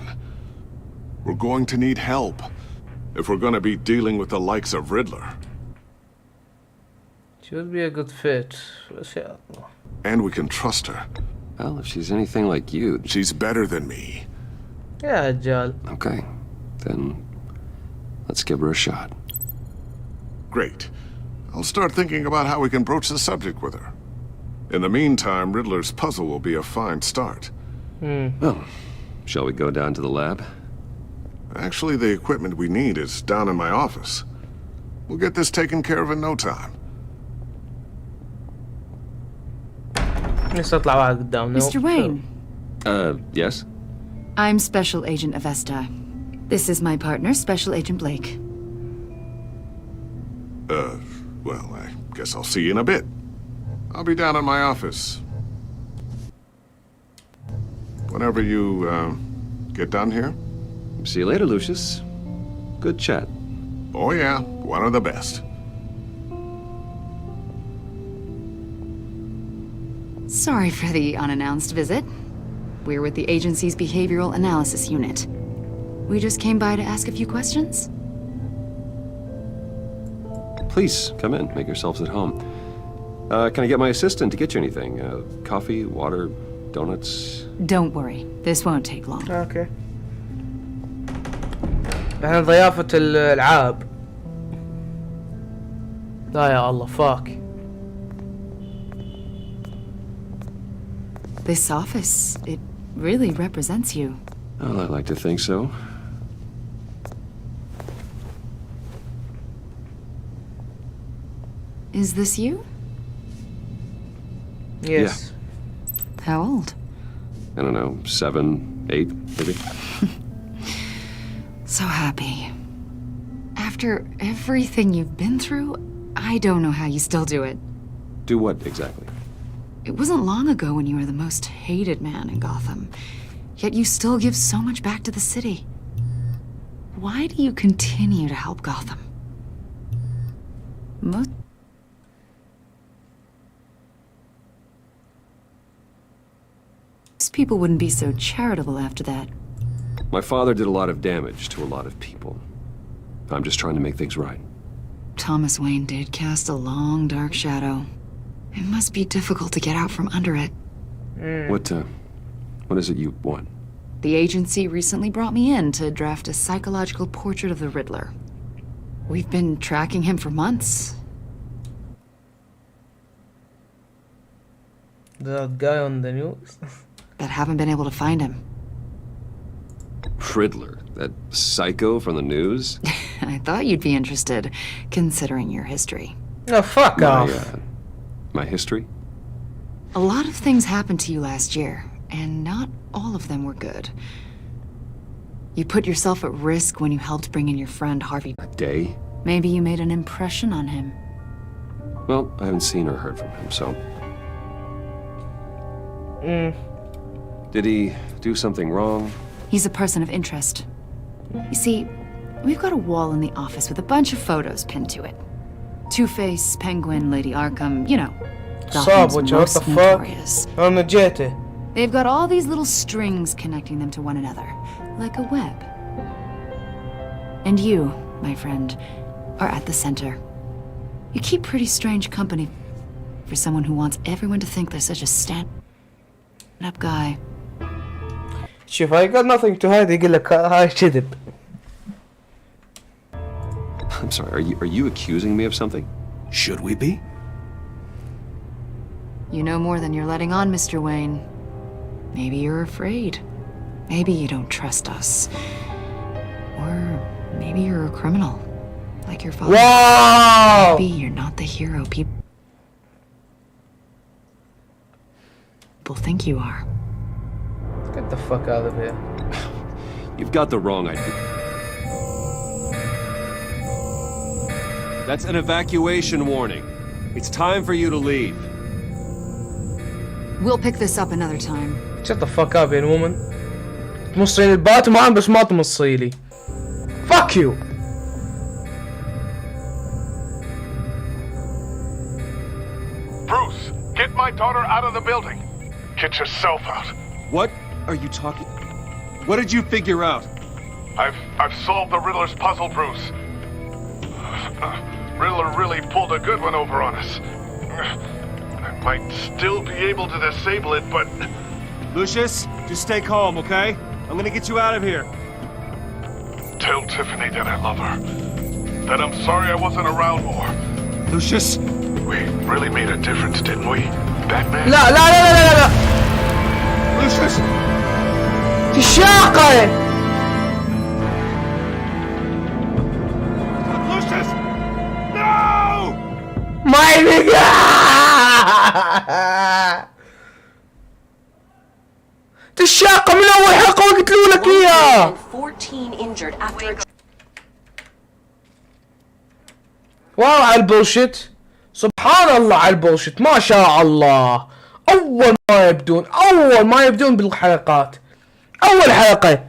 We're going to need help if we're going to be dealing with the likes of Riddler. She would be a good fit. And we can trust her. Well, if she's anything like you... She's better than me. يا رجال. Okay, then let's give her a shot. Great. I'll start thinking about how we can broach the subject with her. In the meantime, Riddler's puzzle will be a fine start. Well, shall we go down to the lab? Actually, the equipment we need is down in my office. We'll get this taken care of in no time. Mr. Wayne. Yes? I'm Special Agent Avesta. This is my partner, Special Agent Blake. Well, I guess I'll see you in a bit. I'll be down in my office. Whenever you, get done here. See you later, Lucius. Good chat. Oh yeah, one of the best. Sorry for the unannounced visit. We're with the agency's behavioral analysis unit. We just came by to ask a few questions. Please, come in. Make yourselves at home. Can I get my assistant to get you anything? Coffee, water, donuts? Don't worry. This won't take long. اوكي. احنا ضيافة الألعاب. لا يا الله fuck. This office, it really represents you. Well, I'd like to think so. Is this you? Yes. How old? I don't know, 7, 8, maybe? So happy. After everything you've been through, I don't know how you still do it. Do what, exactly? It wasn't long ago when you were the most hated man in Gotham. Yet you still give so much back to the city. Why do you continue to help Gotham? Most people wouldn't be so charitable after that. My father did a lot of damage to a lot of people. I'm just trying to make things right. Thomas Wayne did cast a long, dark shadow. It must be difficult to get out from under it. What is it you want? The agency recently brought me in to draft a psychological portrait of the Riddler. We've been tracking him for months. That guy on the news. But haven't been able to find him. Riddler, that psycho from the news? I thought you'd be interested, considering your history. Oh, fuck off. My history? A lot of things happened to you last year, and not all of them were good. You put yourself at risk when you helped bring in your friend Harvey. A day? Maybe you made an impression on him. Well, I haven't seen or heard from him, so... Did he do something wrong? He's a person of interest. You see, we've got a wall in the office with a bunch of photos pinned to it. Two-Face, Penguin, Lady Arkham, you know. What the fuck? I'm a jetty. They've got all these little strings connecting them to one another, like a web. And you, my friend, are at the center. You keep pretty strange company for someone who wants everyone to think they're such a stand-up guy. شوف I got nothing to hide يقول لك هاي كذب. I'm sorry, are you accusing me of something? Should we be? You know more than you're letting on, Mr. Wayne. Maybe you're afraid. Maybe you don't trust us. Or maybe you're a criminal, like your father. Wow! Maybe you're not the hero people think you are. Get the fuck out of here. You've got the wrong idea. That's an evacuation warning. It's time for you to leave. We'll pick this up another time. Shut the fuck up, young woman. تمصين الباتمان بس ما تمصيلي. Fuck you! daughter out of the building. Get yourself out. What are you talking? What did you figure out? I've solved the Riddler's puzzle, Bruce. Riddler really pulled a good one over on us. I might still be able to disable it, but... Lucius, just stay calm, okay? I'm gonna get you out of here. Tell Tiffany that I love her. That I'm sorry I wasn't around more. Lucius? We really made a difference, didn't we, Batman? لا لا لا لا لا Lucius! الشاقة. Lucius! No! My nigga. الشاقة من أول حلقة وقتلوا لك إياه. 14 injured after واو على البولشيت. سبحان الله على البولشيت. ما شاء الله. أول ما يبدون بالحلقات. أول حلقة.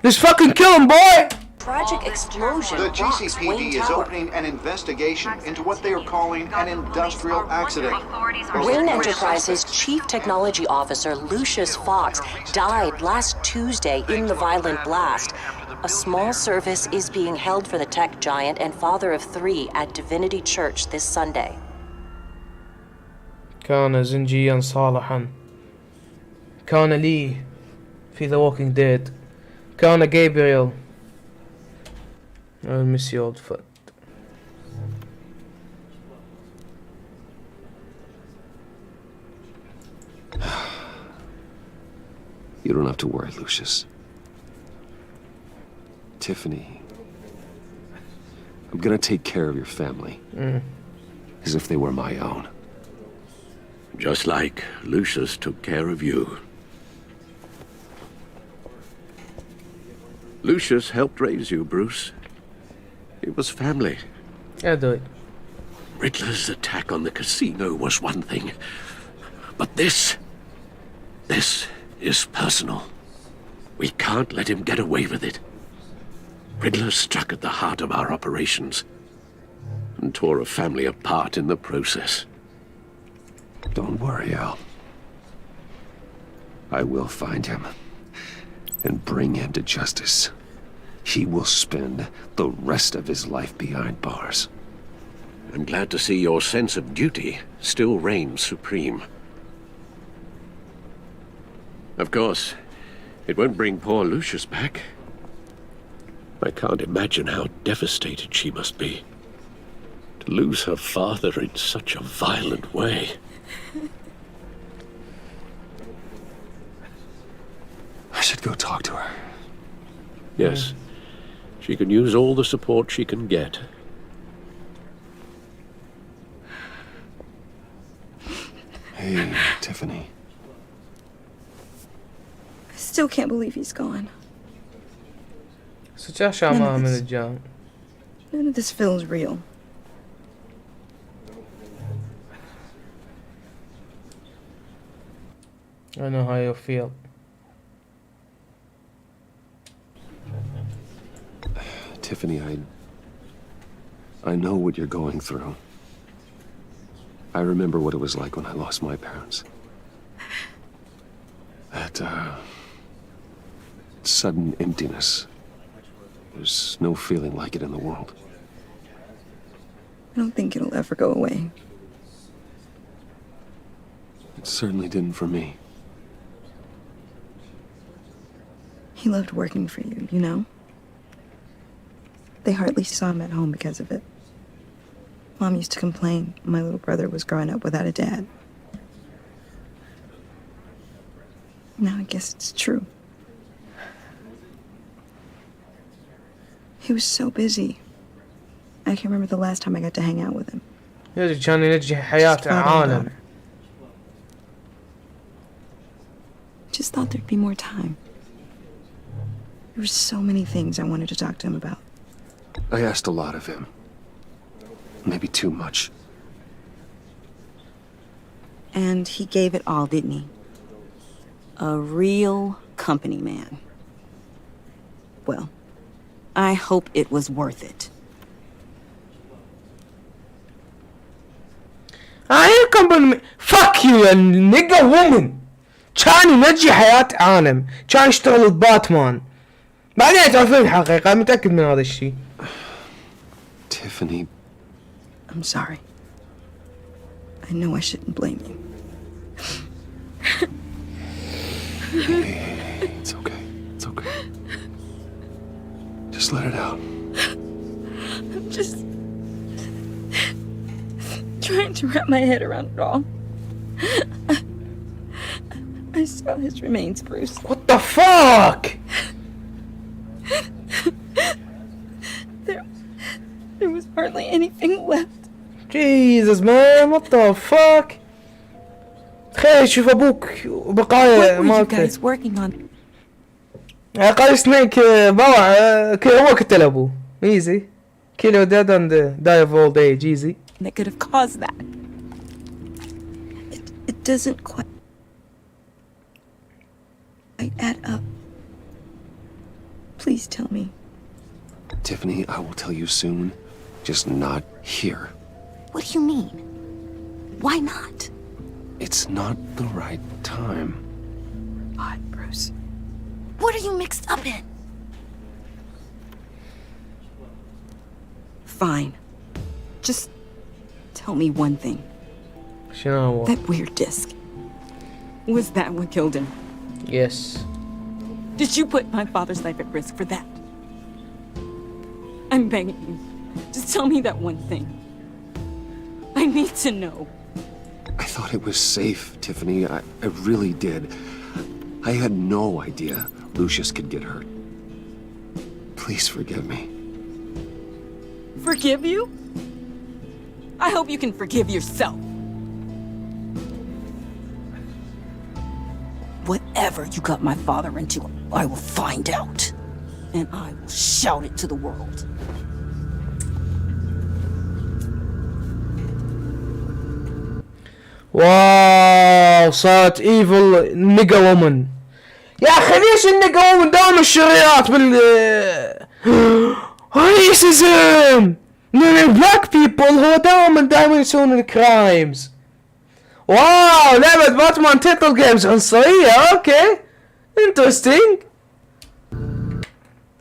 Let's fucking kill him, boy. tragic explosion. The GCPD is opening an investigation into what they are calling an industrial accident. Wayne Enterprises Chief Technology Officer Lucius Fox died last Tuesday in the violent blast. A small service is being held for the tech giant and father of 3 at Divinity Church this Sunday. كان زنجيا صالحا. كان لي في The Walking Dead. كان جابرييل. I miss you, old foot. You don't have to worry, Lucius. Tiffany, I'm gonna take care of your family. As if they were my own. Just like Lucius took care of you. Lucius helped raise you, Bruce. It was family. Yeah, do it. Riddler's attack on the casino was one thing. But this is personal. We can't let him get away with it. Riddler struck at the heart of our operations and tore a family apart in the process. Don't worry, Al. I will find him and bring him to justice. He will spend the rest of his life behind bars. I'm glad to see your sense of duty still reigns supreme. Of course, it won't bring poor Lucius back. I can't imagine how devastated she must be. To lose her father in such a violent way. I should go talk to her. Yes. She can use all the support she can get. Hey, Tiffany. I still can't believe he's gone. None of this feels real. I know how you feel. Tiffany, I know what you're going through. I remember what it was like when I lost my parents. That, sudden emptiness. There's no feeling like it in the world. I don't think it'll ever go away. It certainly didn't for me. He loved working for you, you know? They hardly saw him at home because of it. Mom used to complain my little brother was growing up without a dad. Now I guess it's true. He was so busy. I can't remember the last time I got to hang out with him. كان ينجح حياة العالم. Just thought there'd be more time. There were so many things I wanted to talk to him about. I asked a lot of him. Maybe too much. And he gave it all, didn't he? A real company man. Well, I hope it was worth it. هيك كان فاك يو يا نيجا وومن. كان ينجي حياة عالم، كان يشتغل بباتمان. بعدين تعرفين الحقيقة، متأكد من هذا الشيء. Tiffany. I'm sorry. I know I shouldn't blame you. Hey, it's okay. It's okay. Just let it out. I'm just trying to wrap my head around it all. I saw his remains, Bruce. What the fuck? There was hardly anything left. Jesus man, what the fuck? تخيل شوف ابوك وبقايا مالته. What were you guys working on? قال سنيك باوع هو قتل ابوه. Easy. Kill your dad and die of old age. Easy. That could have caused that. It doesn't quite add up. Please tell me. Tiffany, I will tell you soon. Just not here. What do you mean? Why not? It's not the right time. God, Bruce. What are you mixed up in? Fine. Just tell me one thing. شنو؟ That weird disc. Was that what killed him? Yes. Did you put my father's life at risk for that? I'm begging you. Just tell me that one thing. I need to know. I thought it was safe, Tiffany. I really did. I had no idea Lucius could get hurt. Please forgive me. Forgive you? I hope you can forgive yourself. Whatever you got my father into, I will find out. And I will shout it to the world. واو صارت ايفل نيجا وومن. يا اخي ليش النيجا وومن دائما الشريرات بال ريسيزم من البلاك بيبل هو دائما يسوون الكرايمز. واو لعبة باتمان تيتل جيمز عنصرية. اوكي انترستينج.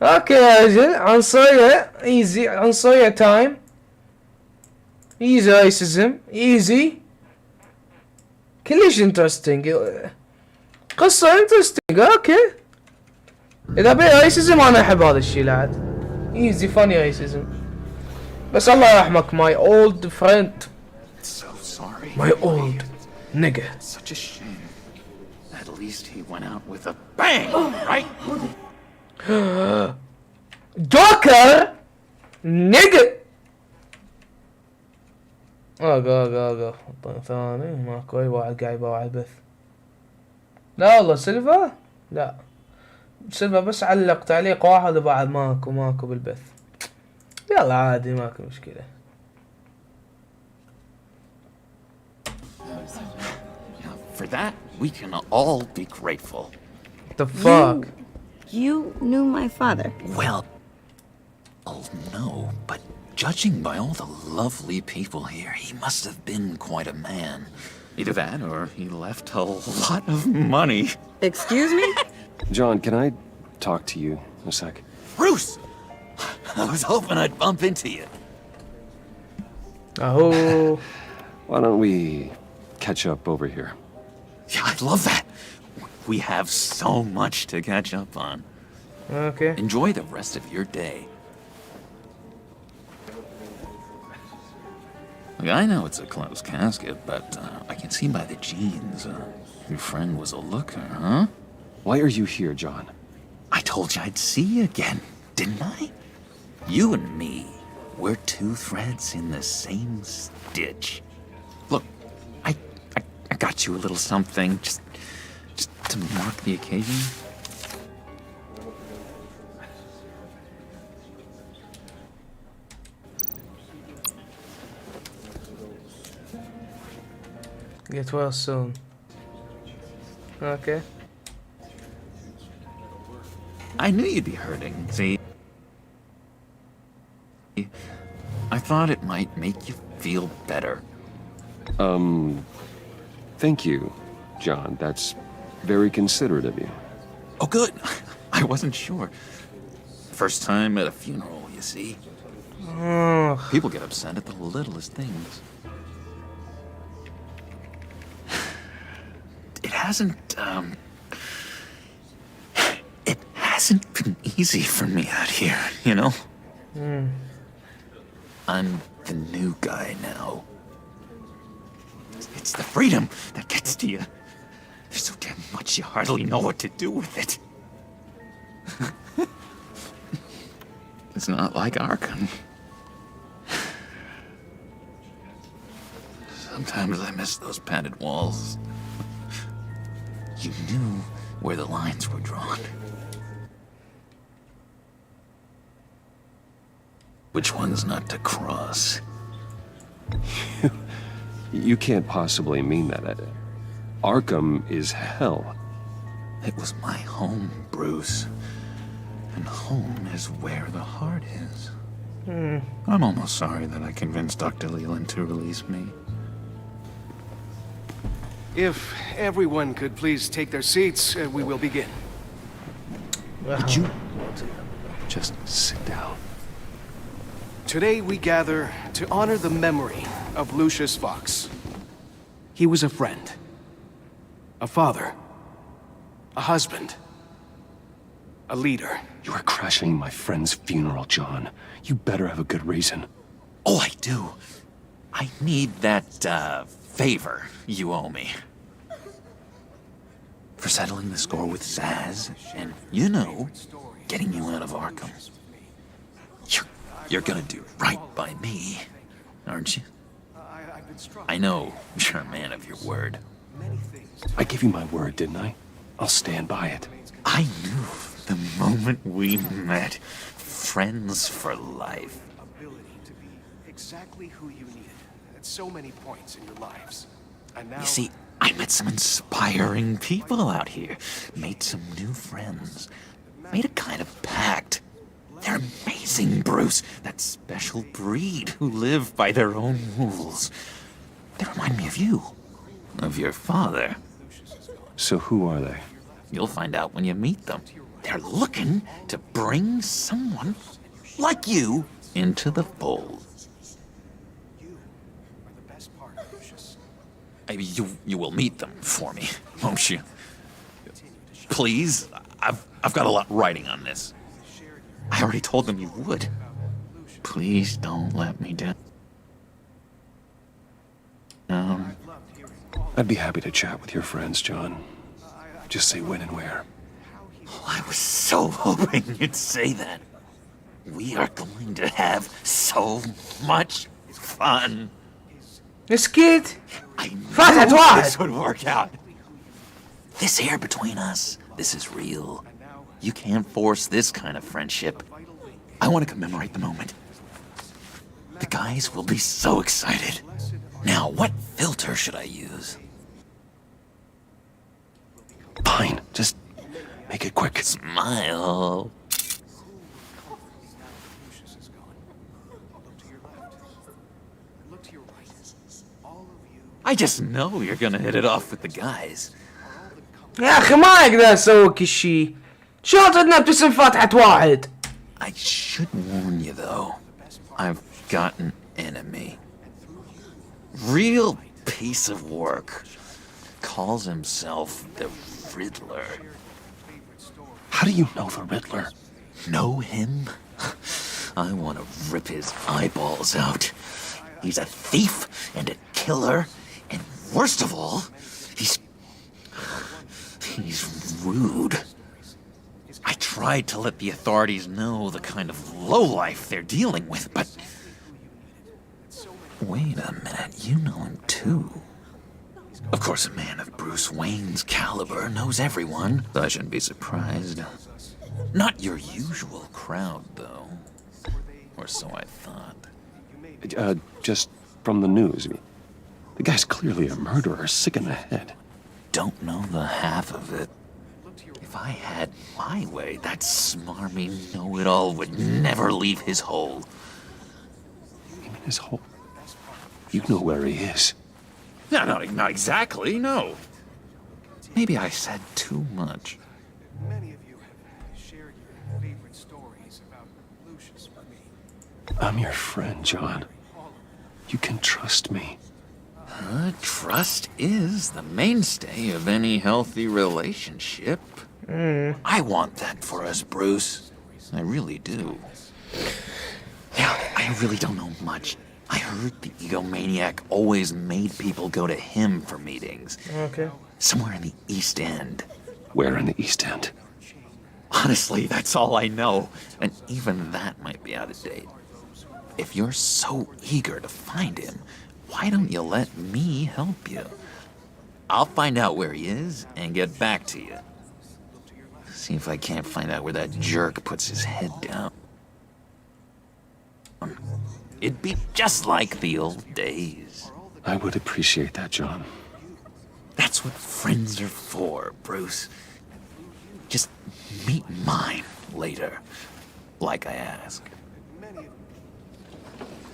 اوكي يا رجل عنصرية ايزي عنصرية تايم. ايزي ريسيزم ايزي كلش انترستينج. قصة انترستينج. اوكي اذا بي ريسيزم انا احب هذا الشيء لعد. ايزي فاني ريسيزم. بس الله يرحمك ماي اولد فريند. My old nigga. Such a shame. At least he went out with a bang, right? Joker, nigga. اوقا ثاني ماكو اي واحد قاعد يباوع البث. لا والله سيلفا لا سيلفا بس علق تعليق واحد وبعد ماكو بالبث. يلا عادي ماكو مشكلة. For that, we can all be grateful. What the fuck? You knew my father? Well, oh no, but judging by all the lovely people here, he must have been quite a man. Either that or he left a lot of money. Excuse me? John, can I talk to you a sec? Bruce! I was hoping I'd bump into you. Oh. Why don't we catch up over here? Yeah, I'd love that. We have so much to catch up on. Okay. Enjoy the rest of your day. Look, I know it's a closed casket, but I can see by the jeans your friend was a looker, huh? Why are you here, John? I told you I'd see you again, didn't I? You and me, we're two threads in the same stitch. Look, I got you a little something, just to mark the occasion. Get well soon. Okay. I knew you'd be hurting, see? I thought it might make you feel better. Thank you, John. That's very considerate of you. Oh, good. I wasn't sure. First time at a funeral, you see. People get upset at the littlest things. It hasn't been easy for me out here, you know? I'm the new guy now. It's the freedom that gets to you. There's so damn much you hardly know what to do with it. It's not like Arkham. Sometimes I miss those padded walls. You knew where the lines were drawn. Which one's not to cross? You can't possibly mean that. Arkham is hell. It was my home, Bruce. And home is where the heart is. I'm almost sorry that I convinced Dr. Leland to release me. If everyone could please take their seats, we will begin. Would you just sit down? Today we gather to honor the memory of Lucius Fox. He was a friend, a father, a husband, a leader. You are crashing my friend's funeral, John. You better have a good reason. Oh, I do. I need that, favor you owe me. For settling the score with Zaz, and, you know, getting you out of Arkham. You're gonna do right by me, aren't you? I know you're a man of your word. I gave you my word, didn't I? I'll stand by it. I knew the moment we met. Friends for life. Ability to be exactly who you needed at so many points in your lives. And now... You see, I met some inspiring people out here. Made some new friends. Made a kind of pact. They're amazing, Bruce. That special breed who live by their own rules. They remind me of you. Of your father. So who are they? You'll find out when you meet them. They're looking to bring someone like you into the fold. You will meet them for me, won't you? Please, I've got a lot riding on this. I already told them you would. Please don't let me down. I'd be happy to chat with your friends, John. Just say when and where. Oh, I was so hoping you'd say that. We are going to have so much fun. مسكت I فتحت knew واحد. this would work out. This here between us, this is real. You can't force this kind of friendship. I want to commemorate the moment. The guys will be so excited. Now, what filter should I use? Fine, just make it quick. Smile. I just know you're gonna hit it off with the guys. يا أخي ما أقدر أسوي كل شي. شلون تدنا ابتسم فتحة واحد؟ I should warn you, though. I've got an enemy. Real piece of work. Calls himself the Riddler. How do you know the Riddler? Know him? I want to rip his eyeballs out. He's a thief and a killer, and worst of all, he's rude. I tried to let the authorities know the kind of lowlife they're dealing with, but... Wait a minute, you know him too. Of course, a man of Bruce Wayne's caliber knows everyone. I shouldn't be surprised. Not your usual crowd, though. Or so I thought. Just from the news. The guy's clearly a murderer, sick in the head. Don't know the half of it. If I had my way, that smarmy know-it-all would never leave his hole. You mean his hole? You know where he is. No, not exactly, no. Maybe I said too much. Many of you have shared your favorite stories about Lucius with me. I'm your friend, John. You can trust me. Trust is the mainstay of any healthy relationship. I want that for us, Bruce. I really do. Yeah, I really don't know much. I heard the egomaniac always made people go to him for meetings. Okay. Somewhere in the East End. Where in the East End? Honestly, that's all I know. And even that might be out of date. If you're so eager to find him, why don't you let me help you? I'll find out where he is and get back to you. See if I can't find out where that jerk puts his head down. It'd be just like the old days. I would appreciate that, John. That's what friends are for, Bruce. Just meet mine later, like I asked.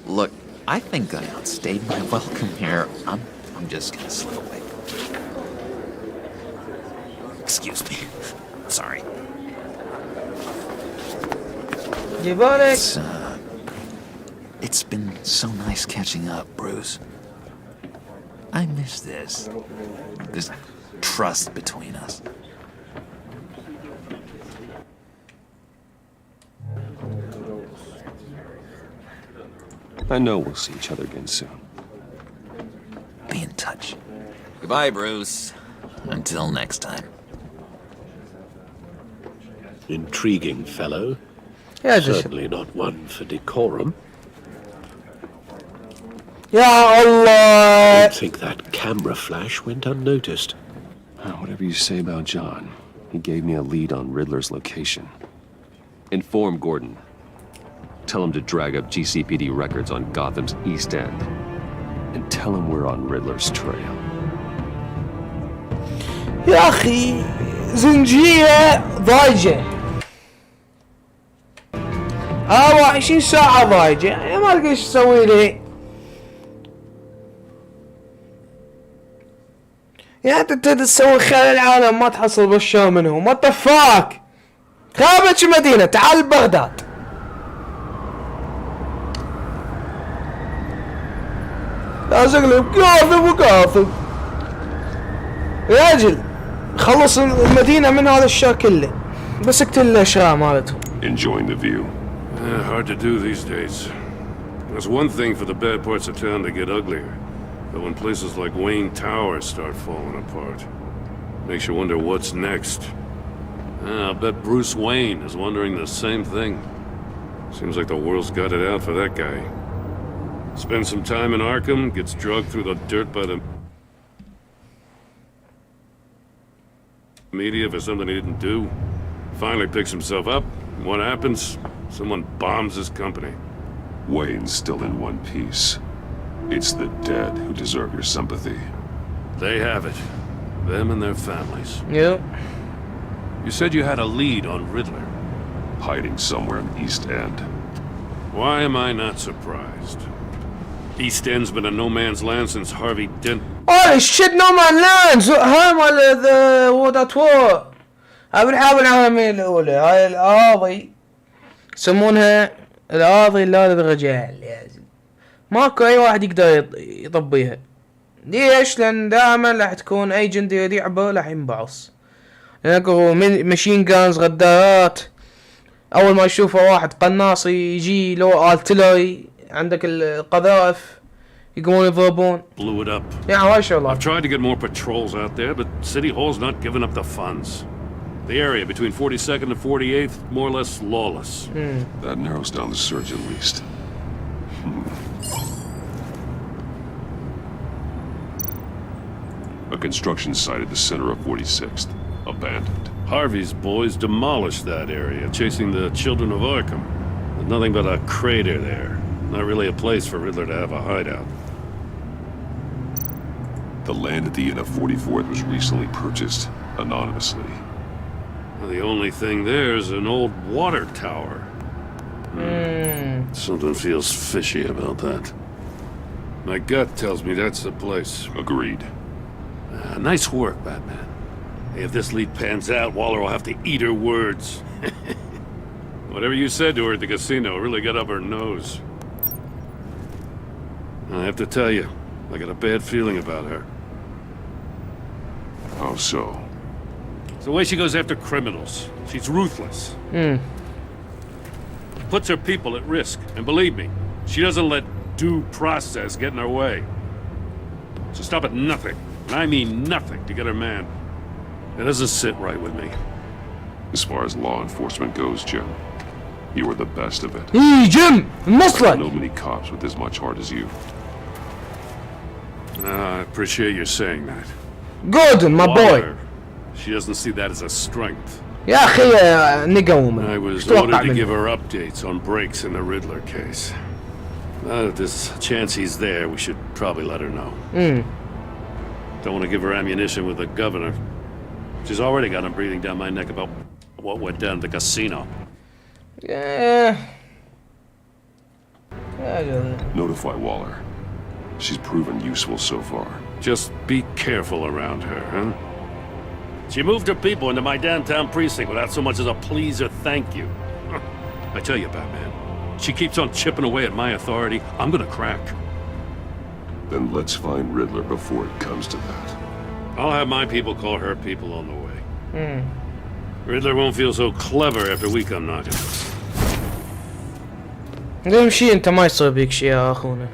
Look, I think I outstayed my welcome here. I'm just gonna slip away. Excuse me. Sorry. It's been so nice catching up, Bruce. I miss this trust between us. I know we'll see each other again soon. Be in touch. Goodbye, Bruce. Until next time. Intriguing fellow. Yeah, Certainly not one for decorum. Ya I Allah! don't think that camera flash went unnoticed. Whatever you say about John, he gave me a lead on Riddler's location. Inform Gordon. Tell him to drag up GCPD records on Gotham's East End. And tell him we're on Riddler's trail. يا أخي زنجية ضايجة 24 ساعة ضايجة يعني ما أدري إيش أسوي لي يعني أنت تسوي خيال العالم ما تحصل بالشام منهم what the fuck خابتش مدينة تعال بغداد لازم لي وقاثم يا رجل خلص المدينة من هذا الشر كله بس اقتل الاشرار مالتهم. Enjoying the view. Hard to do these days. There's one thing for the bad parts of town to get uglier, but when places like Wayne Tower start falling apart, makes you wonder what's next. I'll bet Bruce Wayne is wondering the same thing. Seems like the world's got it out for that guy. Spends some time in Arkham, gets drugged through the dirt by the media for something he didn't do. Finally picks himself up. What happens? Someone bombs his company. Wayne's still in one piece. It's the dead who deserve your sympathy. They have it. Them and their families. Yep. You said you had a lead on Riddler. Hiding somewhere in East End. Why am I not surprised? East End's been a no man's land since Harvey Dent. Holy shit, no man lands! هاي مال ذا وورد وور. هاي بالحرب العالمية الأولى، هاي الأراضي يسمونها الأراضي اللي الرجال يا زلمة. ماكو أي واحد يقدر يطبيها. ليش؟ لأن دائما راح تكون أي جندي يريد يعبر راح ينبعص. لأنكو ماشين جانز غدارات. أول ما يشوفه واحد قناص يجي لو آلتلري عندك القذائف يقومون يضربون. Blew it up. Yeah, ما شاء الله. I've tried to get more patrols out there, but City Hall's not giving up the funds. The area between 42nd and 48th, more or less lawless. That narrows down the search at least. A construction site at the center of 46th. Abandoned. Harvey's boys demolished that area, chasing the children of Arkham. There's nothing but a crater there. Not really a place for Riddler to have a hideout. The land at the end of 44th was recently purchased, anonymously. Well, the only thing there is an old water tower. Something feels fishy about that. My gut tells me that's the place. Agreed. Nice work, Batman. Hey, if this lead pans out, Waller will have to eat her words. Whatever you said to her at the casino really got up her nose. I have to tell you, I got a bad feeling about her. How so? It's the way she goes after criminals. She's ruthless. Puts her people at risk. And believe me, she doesn't let due process get in her way. So stop at nothing, and I mean nothing, to get her man. It doesn't sit right with me. As far as law enforcement goes, Jim, you were the best of it. Hey, Jim! المصلح! I know many cops with as much heart as you. I appreciate you saying that. Good, my boy! She doesn't see that as a strength. يا أخي نقوم. I was ordered to give her updates on breaks in the Riddler case. Now that there's a chance he's there, we should probably let her know. Don't want to give her ammunition with the governor. She's already got him breathing down my neck about what went down at the casino. Yeah. Notify Waller. She's proven useful so far. Just be careful around her, huh? She moved her people into my downtown precinct without so much as a please or thank you. I tell you, Batman, she keeps on chipping away at my authority, I'm gonna crack. Then let's find Riddler before it comes to that. I'll have my people call her people on the way. Riddler won't feel so clever after we come knocking. نمشي انت ما يصير بيك شي يا اخونا.